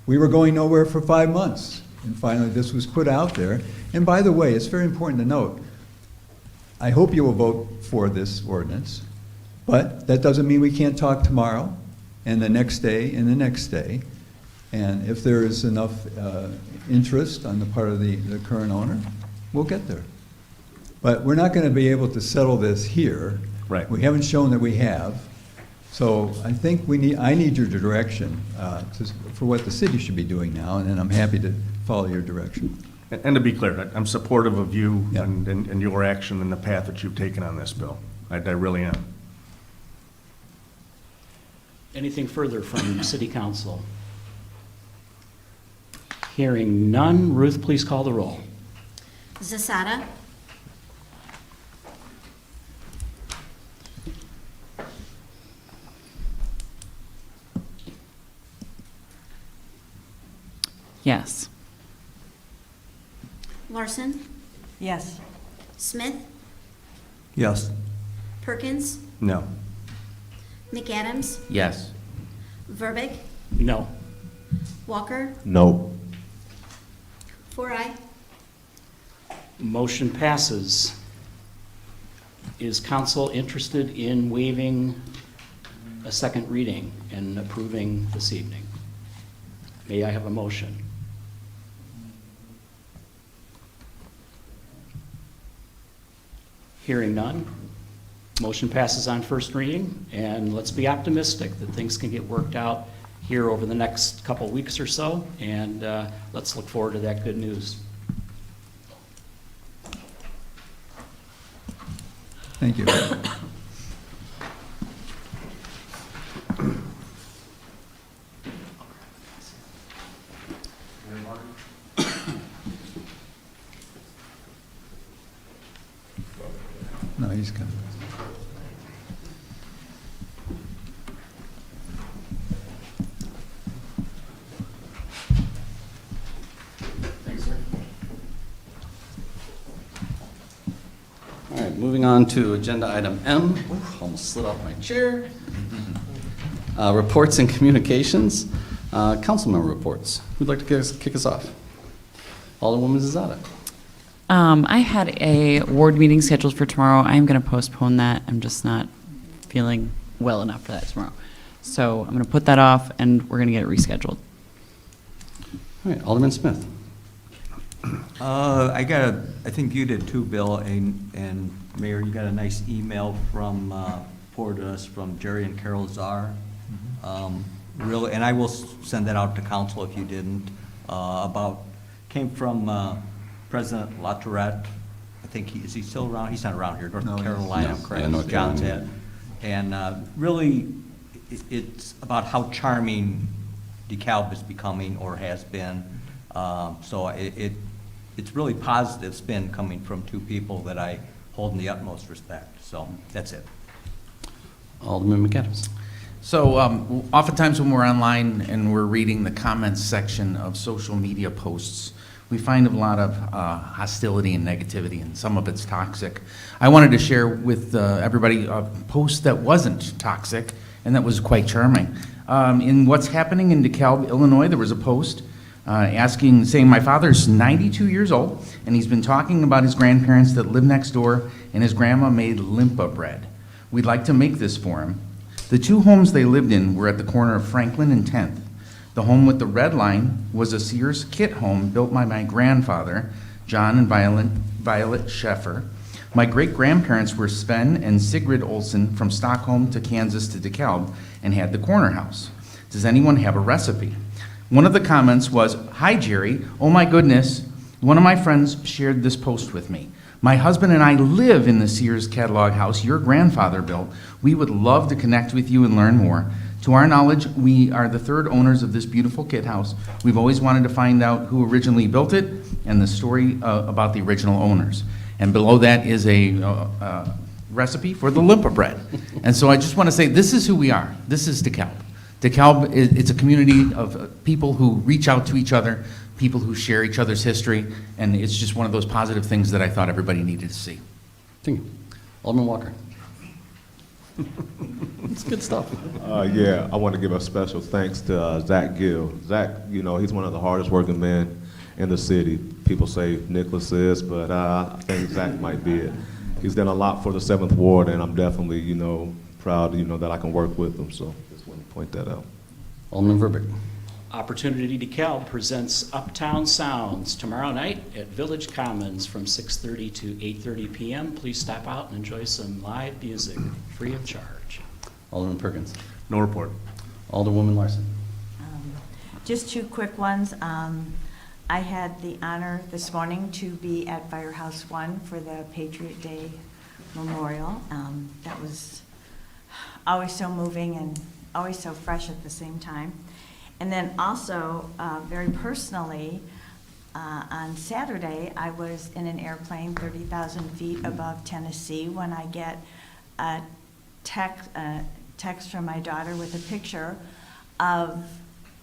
We were going nowhere for 5 months, and finally this was put out there. And by the way, it's very important to note, I hope you will vote for this ordinance, but that doesn't mean we can't talk tomorrow, and the next day, and the next day. And if there is enough interest on the part of the current owner, we'll get there. But we're not going to be able to settle this here. Right. We haven't shown that we have. So I think I need your direction for what the city should be doing now, and then I'm happy to follow your direction. And to be clear, I'm supportive of you Yeah. and your action and the path that you've taken on this bill. I really am. Anything further from City Council? Hearing none, Ruth, please call the roll. Zasada. Yes. Larson. Yes. Smith. Yes. Perkins. No. McAdams. Yes. Verbeek. No. Walker. No. 4-0. Motion passes. Is council interested in waiving a second reading and approving this evening? May I have a motion? Hearing none, motion passes on first reading, and let's be optimistic that things can get worked out here over the next couple weeks or so, and let's look forward to that good news. Thank you. No, he's coming. All right, moving on to agenda item M. Oof, almost slid off my chair. Reports and communications. Council member reports. Who'd like to kick us off? Alderwoman Zazada. I had a ward meeting scheduled for tomorrow. I'm going to postpone that. I'm just not feeling well enough for that tomorrow. So I'm going to put that off, and we're going to get it rescheduled. All right, Alderman Smith. I think you did too, Bill, and Mayor, you got a nice email from, forwarded to us from Jerry and Carol Czar. Really, and I will send that out to council if you didn't, came from President LaTourette. I think is he still around? He's not around here, North Carolina, No. correct? Yeah, North John's Carolina. at. And really, it's about how charming DeKalb is becoming or has been. So it's really positive spin coming from two people that I hold in the utmost respect. So that's it. Alderman McAdams. So oftentimes when we're online and we're reading the comments section of social media posts, we find a lot of hostility and negativity, and some of it's toxic. I wanted to share with everybody a post that wasn't toxic and that was quite charming. In what's happening in DeKalb, Illinois, there was a post saying my father's 92 years old, and he's been talking about his grandparents that live next door, and his grandma made limpa bread. We'd like to make this for him. The two homes they lived in were at the corner of Franklin and 10th. The home with the red line was a Sears kit home built by my grandfather, John and Violet Sheffer. My great-grandparents were Sven and Sigrid Olsen from Stockholm to Kansas to DeKalb and had the corner house. Does anyone have a recipe? One of the comments was, "Hi, Jerry. Oh, my goodness. One of my friends shared this post with me. My husband and I live in the Sears catalog house your grandfather built. We would love to connect with you and learn more. To our knowledge, we are the third owners of this beautiful kit house. We've always wanted to find out who originally built it and the story about the original owners." And below that is a recipe for the limpa bread. And so I just want to say, this is who we are. This is DeKalb. DeKalb, it's a community of people who reach out to each other, people who share each other's history, and it's just one of those positive things that I thought everybody needed to see. Thank you. Alderman Walker. It's good stuff. Yeah, I want to give a special thanks to Zach Gill. Zach, he's one of the hardest working men in the city. People say Nicholas is, but I think Zach might be it. He's done a lot for the 7th Ward, and I'm definitely, proud, that I can work with him. So just want to point that out. Alderman Verbeek. Opportunity DeKalb presents Uptown Sounds tomorrow night at Village Commons from 6:30 to 8:30 p.m. Please stop out and enjoy some live music, free of charge. Alderman Perkins. No report. Alderwoman Larson. Just two quick ones. I had the honor this morning to be at Firehouse 1 for the Patriot Day Memorial. That was always so moving and always so fresh at the same time. And then also, very personally, on Saturday, I was in an airplane 30,000 feet above Tennessee when I get a text from my daughter with a picture of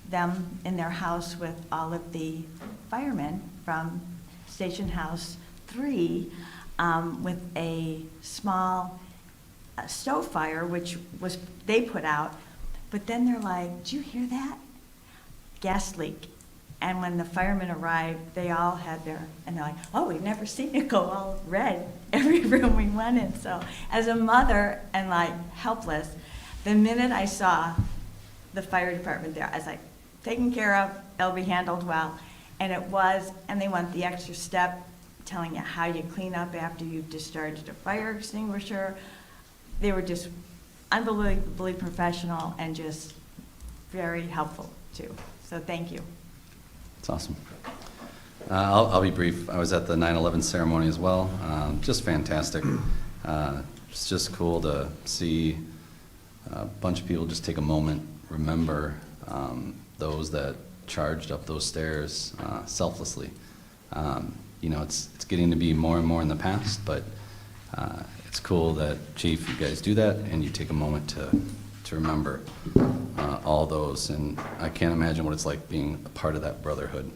them in their house with all of the firemen from Station House 3 with a small stove fire, which was they put out. But then they're like, "Did you hear that? Gas leak." And when the firemen arrived, they all had and they're like, "Oh, we've never seen it go all red every room we went in." So as a mother and helpless, the minute I saw the fire department there, I was like, taken care of, it'll be handled well. And it was, and they went the extra step, telling you how you clean up after you've discharged a fire extinguisher. They were just unbelievably professional and just very helpful too. So thank you. It's awesome. I'll be brief. I was at the 9/11 ceremony as well. Just fantastic. It's just cool to see a bunch of people just take a moment, remember those that charged up those stairs selflessly. It's getting to be more and more in the past, but it's cool that, Chief, you guys do that and you take a moment to remember all those, and I can't imagine what it's like being a part of that brotherhood.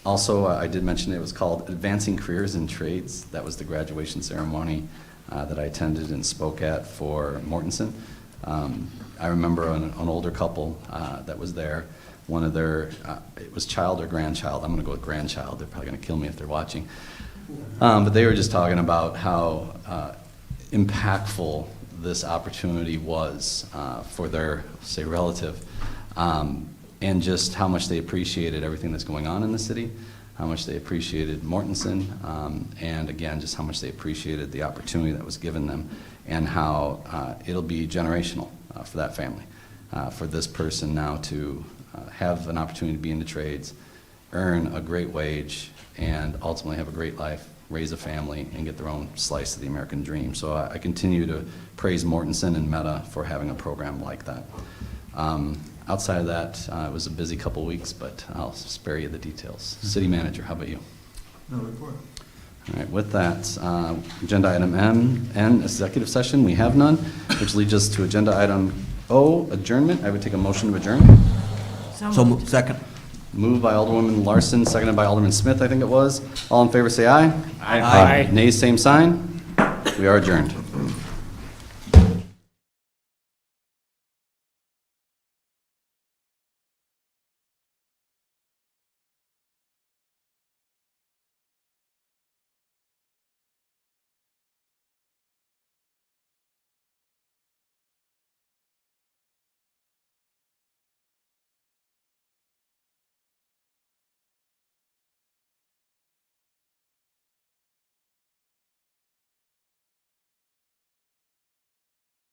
Also, I did mention it was called Advancing Careers in Trades. That was the graduation ceremony that I attended and spoke at for Mortensen. I remember an older couple that was there. One of their, it was child or grandchild. I'm going to go with grandchild. They're probably going to kill me if they're watching. But they were just talking about how impactful this opportunity was for their, say, relative, and just how much they appreciated everything that's going on in the city, how much they appreciated Mortensen, and again, just how much they appreciated the opportunity that was given them, and how it'll be generational for that family, for this person now to have an opportunity to be in the trades, earn a great wage, and ultimately have a great life, raise a family, and get their own slice of the American dream. So I continue to praise Mortensen and Meta for having a program like that. Outside of that, it was a busy couple weeks, but I'll spare you the details. City Manager, how about you? No report. All right, with that, agenda item N, executive session, we have none, which leads us to agenda item O, adjournment. I would take a motion to adjourn. So moved. Second. Moved by Alderwoman Larson, seconded by Alderman Smith, I think it was. All in favor, say aye. Aye. Nays, same sign. We are adjourned.